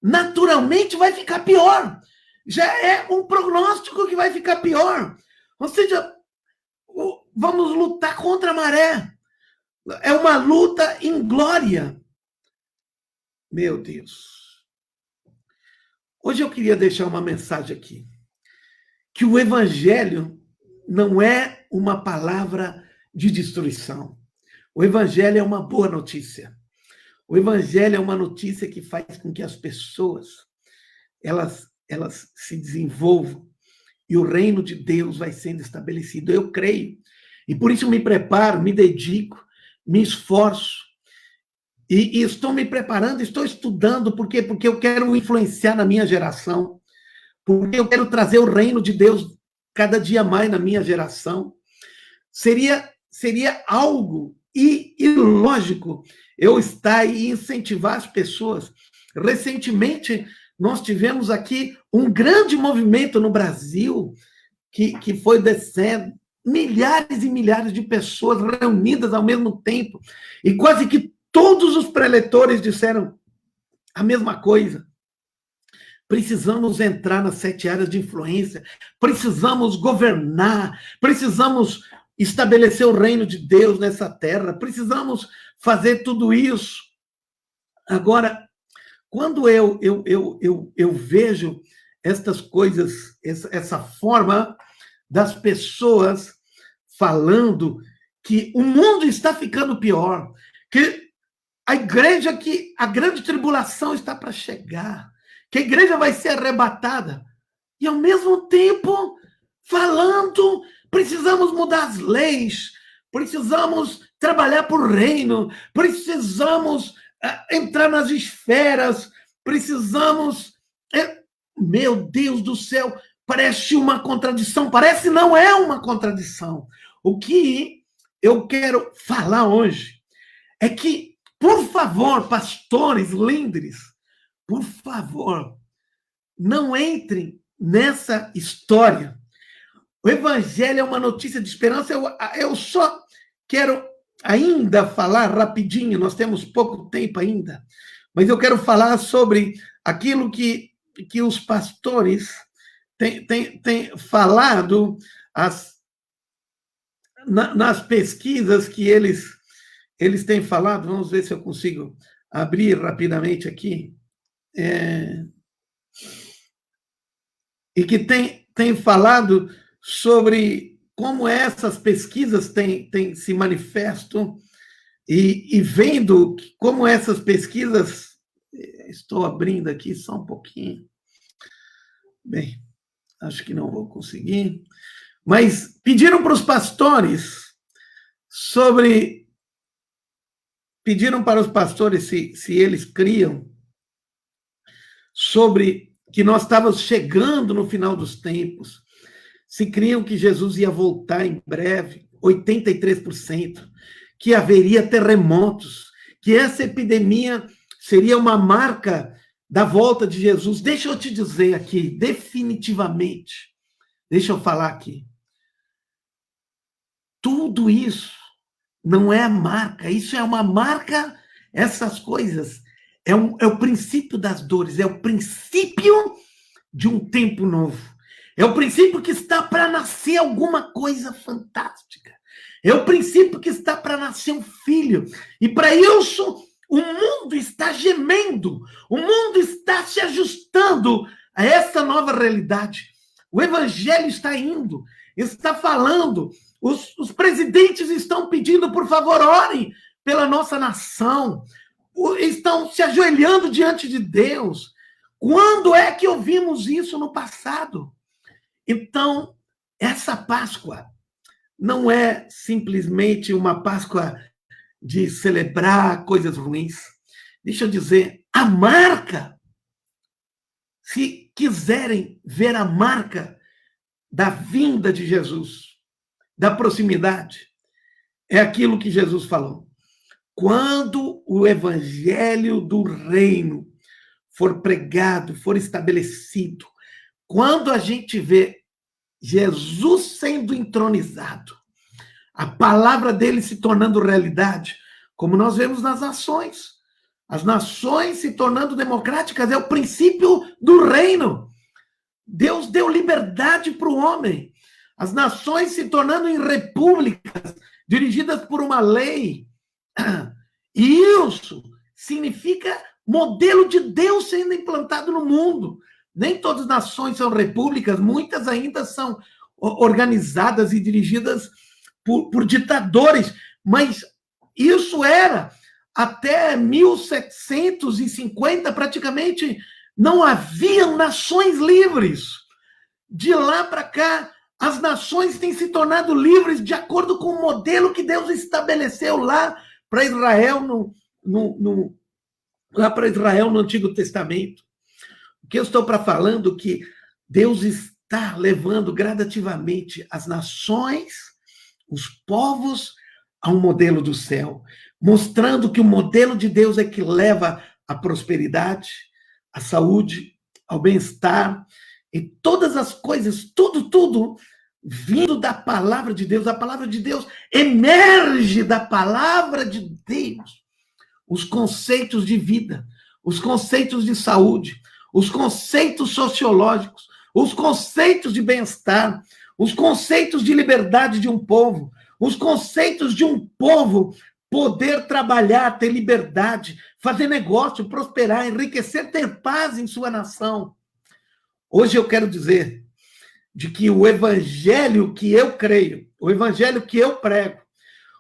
naturalmente vai ficar pior? Já é um prognóstico que vai ficar pior. Ou seja, vamos lutar contra a maré. É uma luta inglória. Meu Deus. Hoje eu queria deixar uma mensagem aqui. Que o evangelho não é uma palavra de destruição. O evangelho é uma boa notícia. O evangelho é uma notícia que faz com que as pessoas elas se desenvolvam e o reino de Deus vai sendo estabelecido. Eu creio. E por isso eu me preparo, me dedico, me esforço. E estou me preparando, estou estudando. Por quê? Porque eu quero influenciar na minha geração. porque eu quero trazer o reino de Deus cada dia mais na minha geração. Seria algo ilógico eu estar e incentivar as pessoas. Recentemente, nós tivemos aqui um grande movimento no Brasil que foi descendo, milhares e milhares de pessoas reunidas ao mesmo tempo, e quase que todos os preletores disseram a mesma coisa. Precisamos entrar nas 7 áreas de influência, precisamos governar, precisamos estabelecer o reino de Deus nessa terra, precisamos fazer tudo isso. Agora, quando eu vejo estas coisas, essa forma das pessoas falando que o mundo está ficando pior, que a igreja, que a grande tribulação está para chegar, que a igreja vai ser arrebatada, e ao mesmo tempo falando, precisamos mudar as leis, precisamos trabalhar por reino, precisamos entrar nas esferas, precisamos... Meu Deus do céu, parece uma contradição, parece não é uma contradição. O que eu quero falar hoje é que, por favor, pastores, líderes, por favor, não entrem nessa história. O evangelho é uma notícia de esperança. Eu só quero ainda falar rapidinho, nós temos pouco tempo ainda, mas eu quero falar sobre aquilo que os pastores têm falado nas pesquisas que eles têm falado. Vamos ver se eu consigo abrir rapidamente aqui. E que tem falado sobre como essas pesquisas têm se manifestam e vendo como essas pesquisas... Estou abrindo aqui só um pouquinho. Bem, acho que não vou conseguir. Mas pediram para os pastores Pediram para os pastores se eles criam sobre que nós estávamos chegando no final dos tempos, se criam que Jesus ia voltar em breve, 83%, que haveria terremotos, que essa epidemia seria uma marca da volta de Jesus. Deixa eu te dizer aqui, definitivamente, deixa eu falar aqui. Tudo isso não é marca, isso é uma marca, essas coisas, é o princípio das dores, é o princípio de um tempo novo. É o princípio que está para nascer alguma coisa fantástica. É o princípio que está para nascer um filho. E para isso... o mundo está gemendo, o mundo está se ajustando a essa nova realidade. O evangelho está indo, está falando, os presidentes estão pedindo, por favor, orem pela nossa nação, estão se ajoelhando diante de Deus. Quando é que ouvimos isso no passado? Então, essa Páscoa não é simplesmente uma Páscoa de celebrar coisas ruins. Deixa eu dizer, a marca, se quiserem ver a marca da vinda de Jesus, da proximidade, é aquilo que Jesus falou. Quando o evangelho do reino for pregado, for estabelecido, quando a gente vê Jesus sendo entronizado, a palavra dele se tornando realidade, como nós vemos nas nações. As nações se tornando democráticas é o princípio do reino. Deus deu liberdade para o homem. As nações se tornando em repúblicas, dirigidas por uma lei. E isso significa modelo de Deus sendo implantado no mundo. Nem todas as nações são repúblicas, muitas ainda são organizadas e dirigidas por ditadores, mas isso era até 1750, praticamente não haviam nações livres. De lá para cá, as nações têm se tornado livres de acordo com o modelo que Deus estabeleceu lá para Israel lá para Israel no Antigo Testamento. O que eu estou falando que Deus está levando gradativamente as nações, os povos, a um modelo do céu, mostrando que o modelo de Deus é que leva à prosperidade, à saúde, ao bem-estar, e todas as coisas, tudo vindo da palavra de Deus. A palavra de Deus emerge da palavra de Deus. Os conceitos de vida, os conceitos de saúde, os conceitos sociológicos, os conceitos de bem-estar, os conceitos de liberdade de um povo, os conceitos de um povo poder trabalhar, ter liberdade, fazer negócio, prosperar, enriquecer, ter paz em sua nação. Hoje eu quero dizer de que o evangelho que eu creio, o evangelho que eu prego,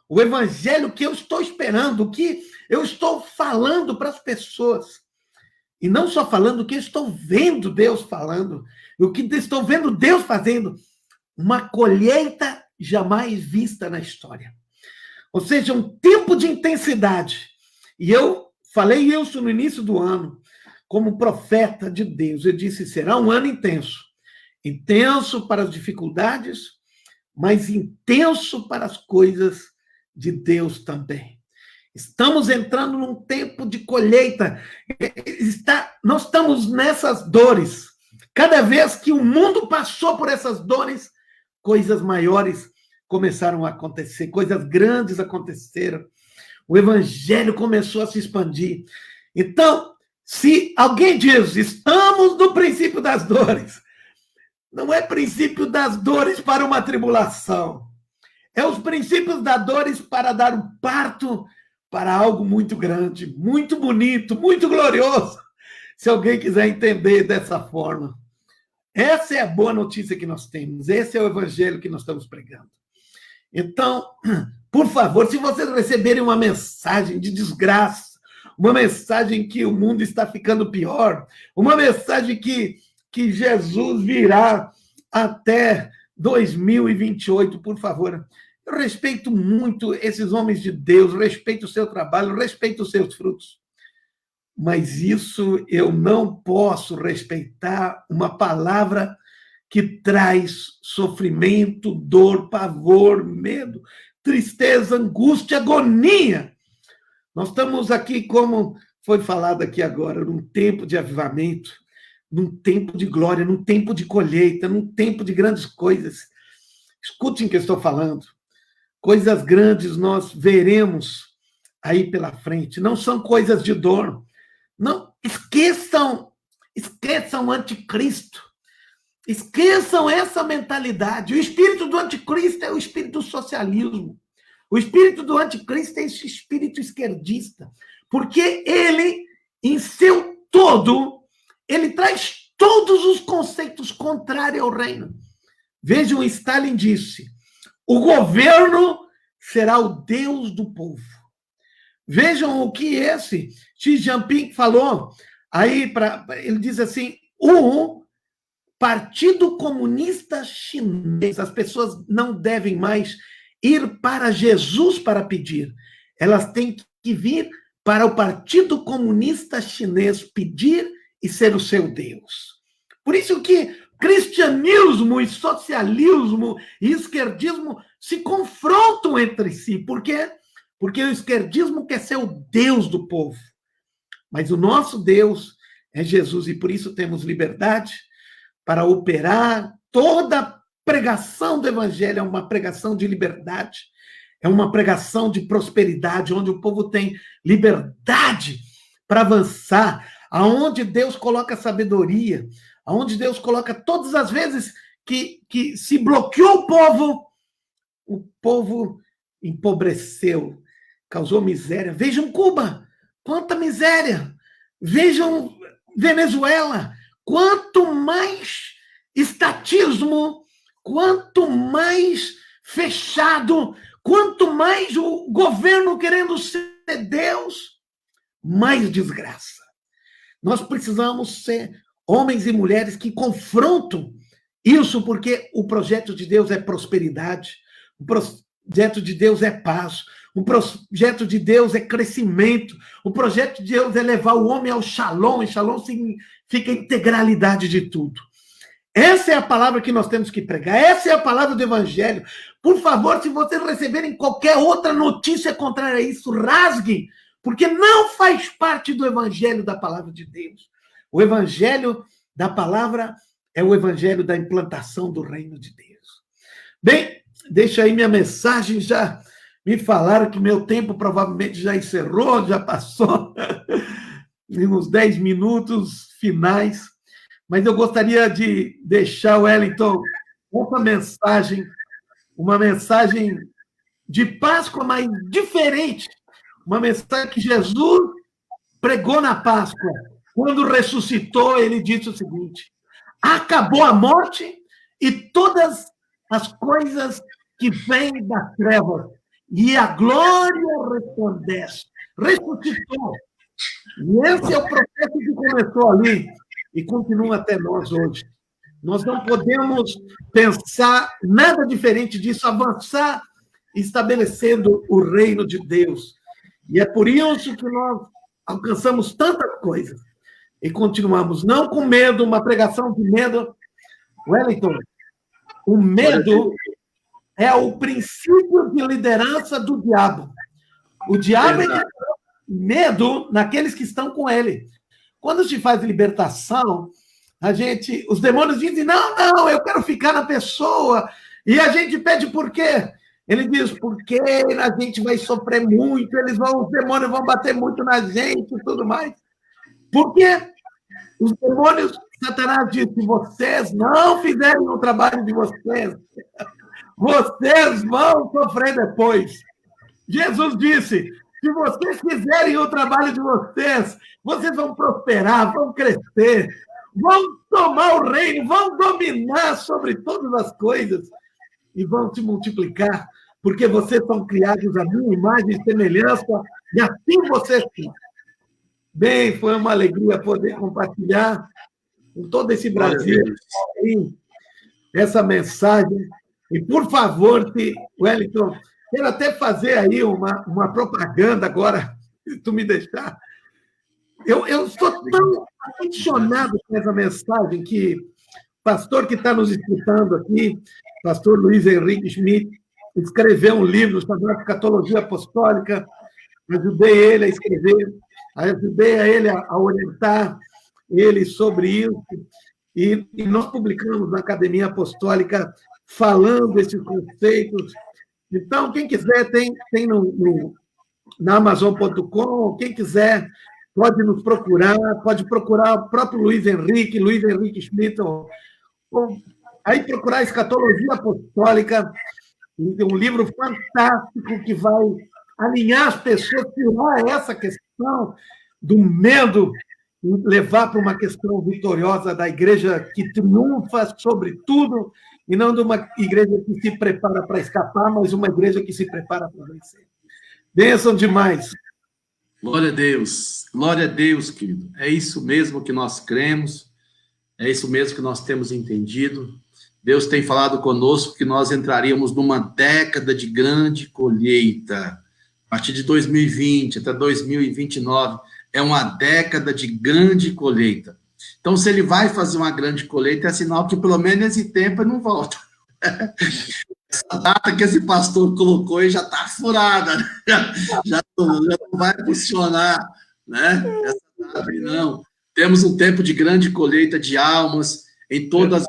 o evangelho que eu estou esperando, o que eu estou falando para as pessoas, e não só falando, o que eu estou vendo Deus falando, o que estou vendo Deus fazendo, uma colheita jamais vista na história. Ou seja, um tempo de intensidade. E eu falei isso no início do ano, como profeta de Deus. Eu disse, será um ano intenso. Intenso para as dificuldades, mas intenso para as coisas de Deus também. Estamos entrando num tempo de colheita. Nós estamos nessas dores. Cada vez que o mundo passou por essas dores, coisas maiores começaram a acontecer, coisas grandes aconteceram. O evangelho começou a se expandir. Então, se alguém diz, estamos no princípio das dores, não é princípio das dores para uma tribulação. É os princípios das dores para dar um parto para algo muito grande, muito bonito, muito glorioso. Se alguém quiser entender dessa forma. Essa é a boa notícia que nós temos. Esse é o evangelho que nós estamos pregando. Então, por favor, se vocês receberem uma mensagem de desgraça, uma mensagem que o mundo está ficando pior, uma mensagem que Jesus virá até 2028, por favor. Eu respeito muito esses homens de Deus, respeito o seu trabalho, respeito os seus frutos. Mas isso eu não posso respeitar uma palavra que traz sofrimento, dor, pavor, medo, tristeza, angústia, agonia. Nós estamos aqui, como foi falado aqui agora, num tempo de avivamento, num tempo de glória, num tempo de colheita, num tempo de grandes coisas. Escutem o que eu estou falando. Coisas grandes nós veremos aí pela frente. Não são coisas de dor. Não, esqueçam o anticristo. Esqueçam essa mentalidade. O espírito do anticristo é o espírito do socialismo. O espírito do anticristo é esse espírito esquerdista. Porque ele, em seu todo, ele traz todos os conceitos contrários ao reino. Vejam, Stalin disse, o governo será o Deus do povo. Vejam o que esse Xi Jinping falou. Aí ele diz assim, o Partido Comunista Chinês, as pessoas não devem mais ir para Jesus para pedir. Elas têm que vir para o Partido Comunista Chinês pedir e ser o seu Deus. Por isso que cristianismo e socialismo e esquerdismo se confrontam entre si. Por quê? Porque o esquerdismo quer ser o Deus do povo. Mas o nosso Deus é Jesus e por isso temos liberdade para operar. Toda pregação do evangelho é uma pregação de liberdade, é uma pregação de prosperidade, onde o povo tem liberdade para avançar, aonde Deus coloca sabedoria, aonde Deus coloca todas as vezes que se bloqueou o povo empobreceu, causou miséria. Vejam Cuba, quanta miséria! Vejam Venezuela, quanto mais estatismo, quanto mais fechado, quanto mais o governo querendo ser Deus, mais desgraça. Nós precisamos ser homens e mulheres que confrontam isso, porque o projeto de Deus é prosperidade, o projeto de Deus é paz, o projeto de Deus é crescimento, o projeto de Deus é levar o homem ao shalom, e shalom significa integralidade de tudo. Essa é a palavra que nós temos que pregar. Essa é a palavra do Evangelho. Por favor, se vocês receberem qualquer outra notícia contrária a isso, rasguem, porque não faz parte do Evangelho da palavra de Deus. O Evangelho da palavra é o Evangelho da implantação do reino de Deus. Bem, deixa aí minha mensagem. Já me falaram que meu tempo provavelmente já encerrou, já passou uns 10 minutos finais. Mas eu gostaria de deixar, Wellington, uma mensagem de Páscoa, mas diferente. Uma mensagem que Jesus pregou na Páscoa. Quando ressuscitou, ele disse o seguinte: acabou a morte e todas as coisas que vêm das trevas, e a glória resplandece. Ressuscitou. E esse é o processo que começou ali e continua até nós hoje. Nós não podemos pensar nada diferente disso, avançar estabelecendo o reino de Deus. E é por isso que nós alcançamos tantas coisas e continuamos, não com medo, uma pregação de medo. Wellington, o medo é o princípio de liderança do diabo. O diabo é medo naqueles que estão com ele. Quando se faz libertação, os demônios dizem, não, eu quero ficar na pessoa. E a gente pede por quê? Ele diz, porque a gente vai sofrer muito, os demônios vão bater muito na gente e tudo mais. Por quê? Os demônios, Satanás diz, se vocês não fizerem o trabalho de vocês, vocês vão sofrer depois. Jesus disse, se vocês fizerem o trabalho de vocês, vocês vão prosperar, vão crescer, vão tomar o reino, vão dominar sobre todas as coisas e vão se multiplicar, porque vocês são criados à minha imagem e semelhança, e assim vocês são. Bem, foi uma alegria poder compartilhar com todo esse Brasil essa mensagem. E, por favor, Wellington, quero até fazer aí uma propaganda agora, se tu me deixar. Eu estou tão apaixonado com essa mensagem que o pastor que está nos escutando aqui, pastor Luiz Henrique Schmidt, escreveu um livro chamado Escatologia Apostólica. Ajudei ele a escrever, ajudei a ele a orientar ele sobre isso. E nós publicamos na Academia Apostólica falando esses conceitos. Então, quem quiser, tem na Amazon.com, quem quiser pode nos procurar, pode procurar o próprio Luiz Henrique Schmidt, ou aí procurar Escatologia Apostólica, um livro fantástico que vai alinhar as pessoas, tirar essa questão do medo e levar para uma questão vitoriosa da igreja que triunfa sobre tudo, e não de uma igreja que se prepara para escapar, mas uma igreja que se prepara para vencer. Bênção demais. Glória a Deus, querido. É isso mesmo que nós cremos, é isso mesmo que nós temos entendido. Deus tem falado conosco que nós entraríamos numa década de grande colheita. A partir de 2020 até 2029, é uma década de grande colheita. Então, se ele vai fazer uma grande colheita, é sinal que pelo menos esse tempo ele não volta. Essa data que esse pastor colocou aí já está furada, né? já não vai funcionar, né? Essa data não. Temos um tempo de grande colheita de almas em todas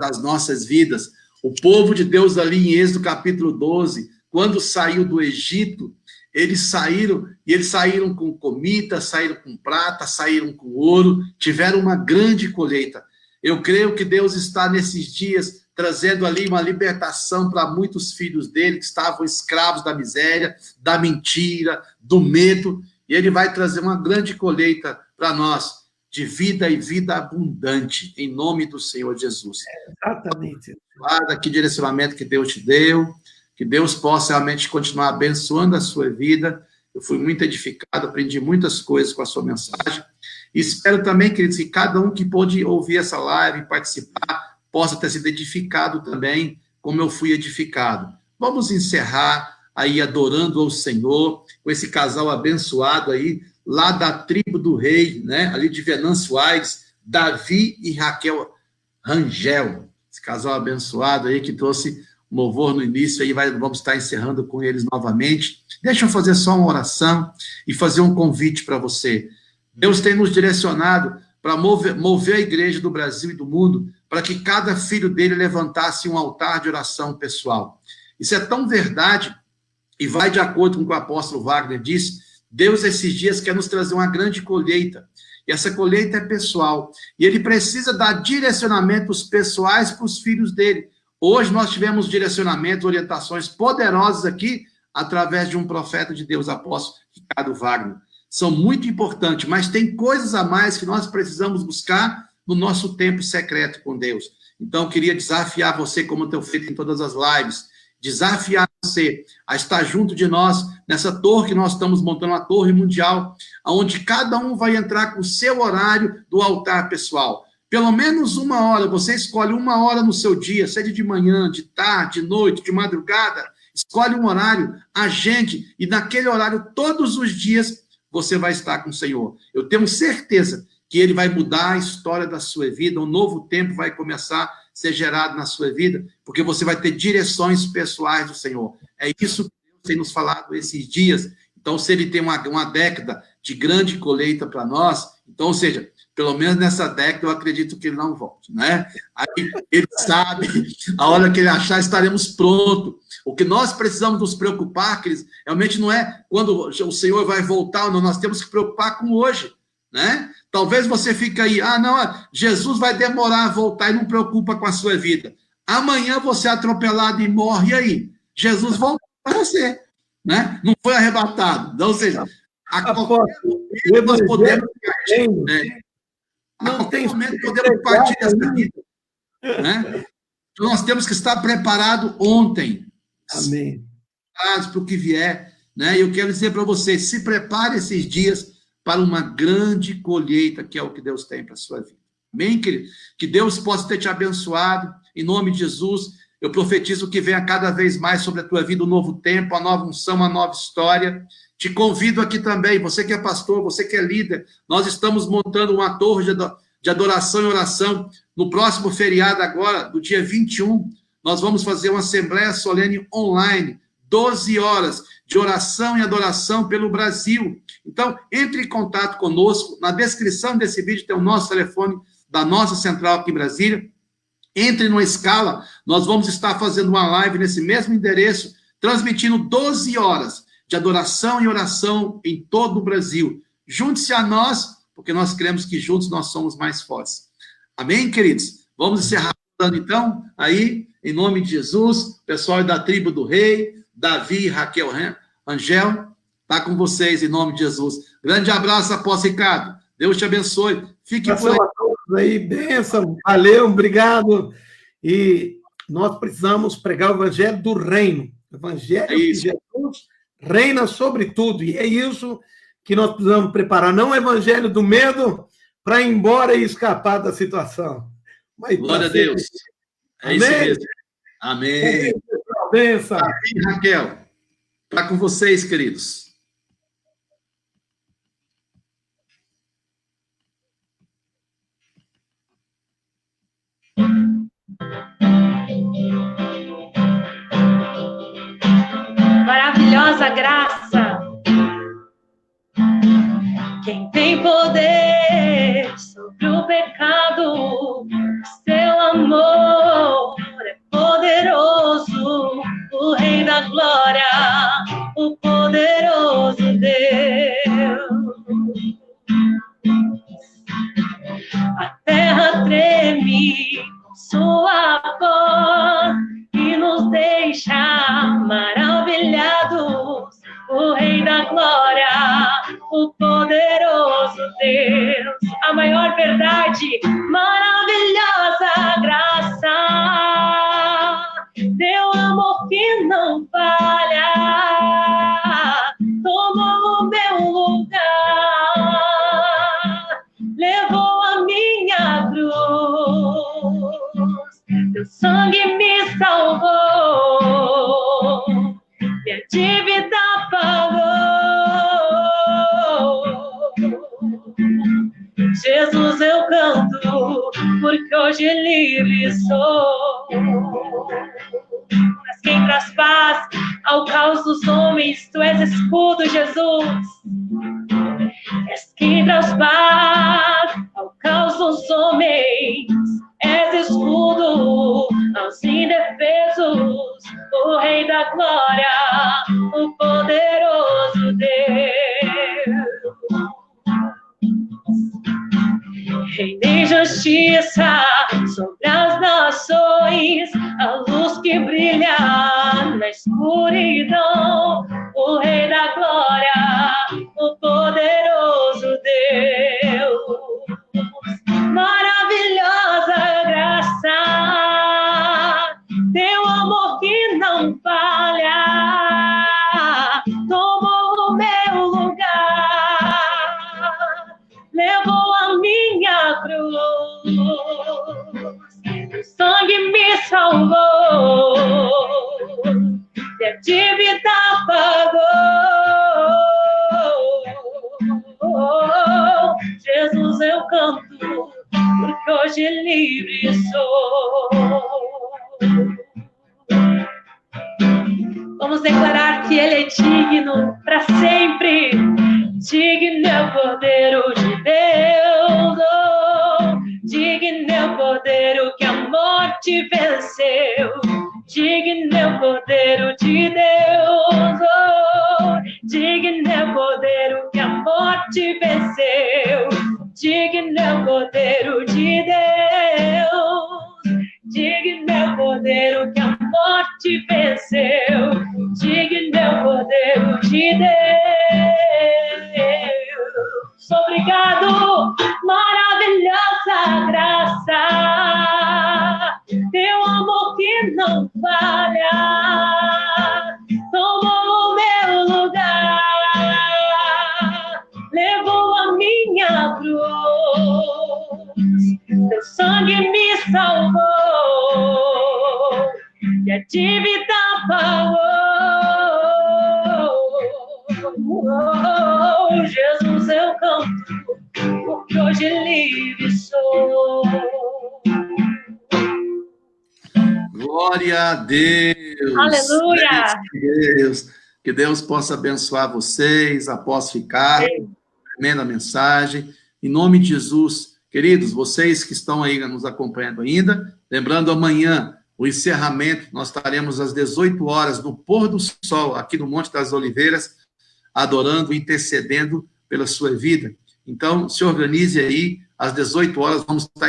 as nossas vidas. O povo de Deus ali em Êxodo capítulo 12, quando saiu do Egito, eles saíram com comida, saíram com prata, saíram com ouro, tiveram uma grande colheita. Eu creio que Deus está nesses dias trazendo ali uma libertação para muitos filhos dele que estavam escravos da miséria, da mentira, do medo, e ele vai trazer uma grande colheita para nós, de vida e vida abundante, em nome do Senhor Jesus. Exatamente. Guarda que direcionamento que Deus te deu, que Deus possa realmente continuar abençoando a sua vida. Eu fui muito edificado, aprendi muitas coisas com a sua mensagem. E espero também, queridos, que cada um que pôde ouvir essa live e participar possa ter sido edificado também, como eu fui edificado. Vamos encerrar aí adorando ao Senhor, com esse casal abençoado aí, lá da tribo do rei, né? Ali de Venâncio Aires, Davi e Raquel. Rangel, esse casal abençoado aí que trouxe louvor no início, aí vamos estar encerrando com eles novamente. Deixa eu fazer só uma oração e fazer um convite para você. Deus tem nos direcionado para mover a igreja do Brasil e do mundo, para que cada filho dele levantasse um altar de oração pessoal. Isso é tão verdade, e vai de acordo com o que o apóstolo Wagner disse. Deus, esses dias, quer nos trazer uma grande colheita, e essa colheita é pessoal, e ele precisa dar direcionamentos pessoais para os filhos dele. Hoje nós tivemos direcionamentos, orientações poderosas aqui, através de um profeta de Deus, apóstolo Ricardo Wagner. São muito importantes, mas tem coisas a mais que nós precisamos buscar no nosso tempo secreto com Deus. Então, eu queria desafiar você, como eu tenho feito em todas as lives, desafiar você a estar junto de nós nessa torre que nós estamos montando, uma torre mundial, onde cada um vai entrar com o seu horário do altar pessoal. Pelo menos 1 hora, você escolhe 1 hora no seu dia, seja de manhã, de tarde, de noite, de madrugada, escolhe um horário, agende, e naquele horário, todos os dias, você vai estar com o Senhor. Eu tenho certeza que Ele vai mudar a história da sua vida, um novo tempo vai começar a ser gerado na sua vida, porque você vai ter direções pessoais do Senhor. É isso que Deus tem nos falado esses dias. Então, se Ele tem uma década de grande colheita para nós, então, ou seja, pelo menos nessa década, eu acredito que Ele não volte, né? Aí, Ele sabe, a hora que Ele achar, estaremos prontos. O que nós precisamos nos preocupar, queridos, realmente não é quando o Senhor vai voltar, não, nós temos que preocupar com hoje, né? Talvez você fique aí, não, Jesus vai demorar a voltar e não preocupa com a sua vida. Amanhã você é atropelado e morre, e aí? Jesus volta para você, né? Não foi arrebatado. Então, ou seja, a qualquer momento nós podemos partir dessa vida, né? Então, nós temos que estar preparados ontem. Amém. Para o que vier, né? Eu quero dizer para vocês, se prepare esses dias para uma grande colheita, que é o que Deus tem para a sua vida. Amém, querido? Que Deus possa ter te abençoado, em nome de Jesus. Eu profetizo que venha cada vez mais sobre a tua vida um novo tempo, uma nova unção, uma nova história. Te convido aqui também, você que é pastor, você que é líder, nós estamos montando uma torre de adoração e oração. No próximo feriado agora, do dia 21, nós vamos fazer uma assembleia solene online, 12 horas de oração e adoração pelo Brasil. Então, entre em contato conosco. Na descrição desse vídeo tem o nosso telefone da nossa central aqui em Brasília. Entre no Escala, nós vamos estar fazendo uma live nesse mesmo endereço, transmitindo 12 horas de adoração e oração em todo o Brasil. Junte-se a nós, porque nós cremos que juntos nós somos mais fortes. Amém, queridos? Vamos encerrar então, aí, em nome de Jesus, pessoal da tribo do rei, Davi e Raquel Rangel, está com vocês, em nome de Jesus. Grande abraço, apóstolo Ricardo. Deus te abençoe. Fique por aí. A todos aí, bênção. Valeu, obrigado. E nós precisamos pregar o evangelho do reino. O evangelho que Jesus reina sobre tudo. E é isso que nós precisamos preparar. Não o evangelho do medo para ir embora e escapar da situação. Mas glória a Deus. É amém? Isso mesmo. Amém. Benção. Amém, Raquel. Está com vocês, queridos. Maravilhosa graça. Quem tem poder sobre o pecado, seu amor é poderoso, o Rei da Glória, o poderoso Deus. A terra treme com sua voz e nos deixa maravilhados, o Rei da Glória, o poderoso Deus, a maior verdade, maravilhosa graça, teu amor que não falha, tomou o meu lugar, levou a minha cruz, teu sangue me salvou, minha dívida pagou. Jesus, eu canto porque hoje livre sou. Mas quem traz paz ao caos dos homens, tu és escudo, Jesus. És quem traz paz ao caos dos homens, és escudo aos indefesos, o Rei da Glória, o poderoso Deus. Rei de justiça sobre as nações, a luz que brilha na escuridão, o Rei da Glória, o poderoso Deus. Maravilhosa graça, teu amor que não falha, tomou o meu lugar, levou a minha cruz, o sangue me salvou, e a dívida pagou. Jesus, eu canto, porque hoje livre sou. Vamos declarar que Ele é digno para sempre. Digno é o Cordeiro de Deus, oh, digno é o Cordeiro que a morte venceu. Digno é o Cordeiro de Deus, oh, digno é o Cordeiro que a morte venceu. Digno é o Cordeiro de Deus, digno é o Cordeiro que a morte venceu. Digno é o Cordeiro de Deus. Obrigado, maravilhosa graça, teu amor que não falha, tomou o meu lugar, levou a minha cruz, teu sangue me salvou, e a dívida pagou. Oh, Jesus, eu canto, porque hoje livre sou. Glória a Deus. Aleluia. Deus. Que Deus possa abençoar vocês após ficar. Tremenda mensagem. Em nome de Jesus, queridos, vocês que estão aí nos acompanhando ainda, lembrando amanhã o encerramento, nós estaremos às 18 horas no pôr do sol, aqui no Monte das Oliveiras, adorando, intercedendo pela sua vida. Então, se organize aí, às 18 horas, vamos estar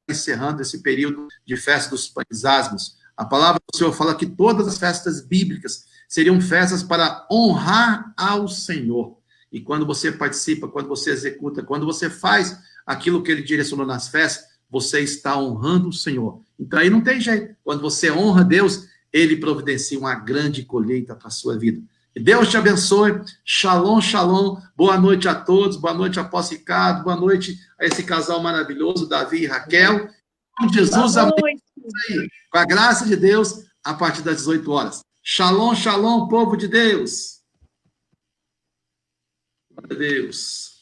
encerrando esse período de festa dos pães asmos. A palavra do Senhor fala que todas as festas bíblicas seriam festas para honrar ao Senhor. E quando você participa, quando você executa, quando você faz aquilo que Ele direcionou nas festas, você está honrando o Senhor. Então, aí não tem jeito. Quando você honra Deus, Ele providencia uma grande colheita para a sua vida. Que Deus te abençoe. Shalom, shalom. Boa noite a todos. Boa noite, Apóstolo Ricardo. Boa noite a esse casal maravilhoso, Davi e Raquel. Jesus abençoe. Com a graça de Deus, a partir das 18 horas. Shalom, shalom, povo de Deus. Glória a Deus.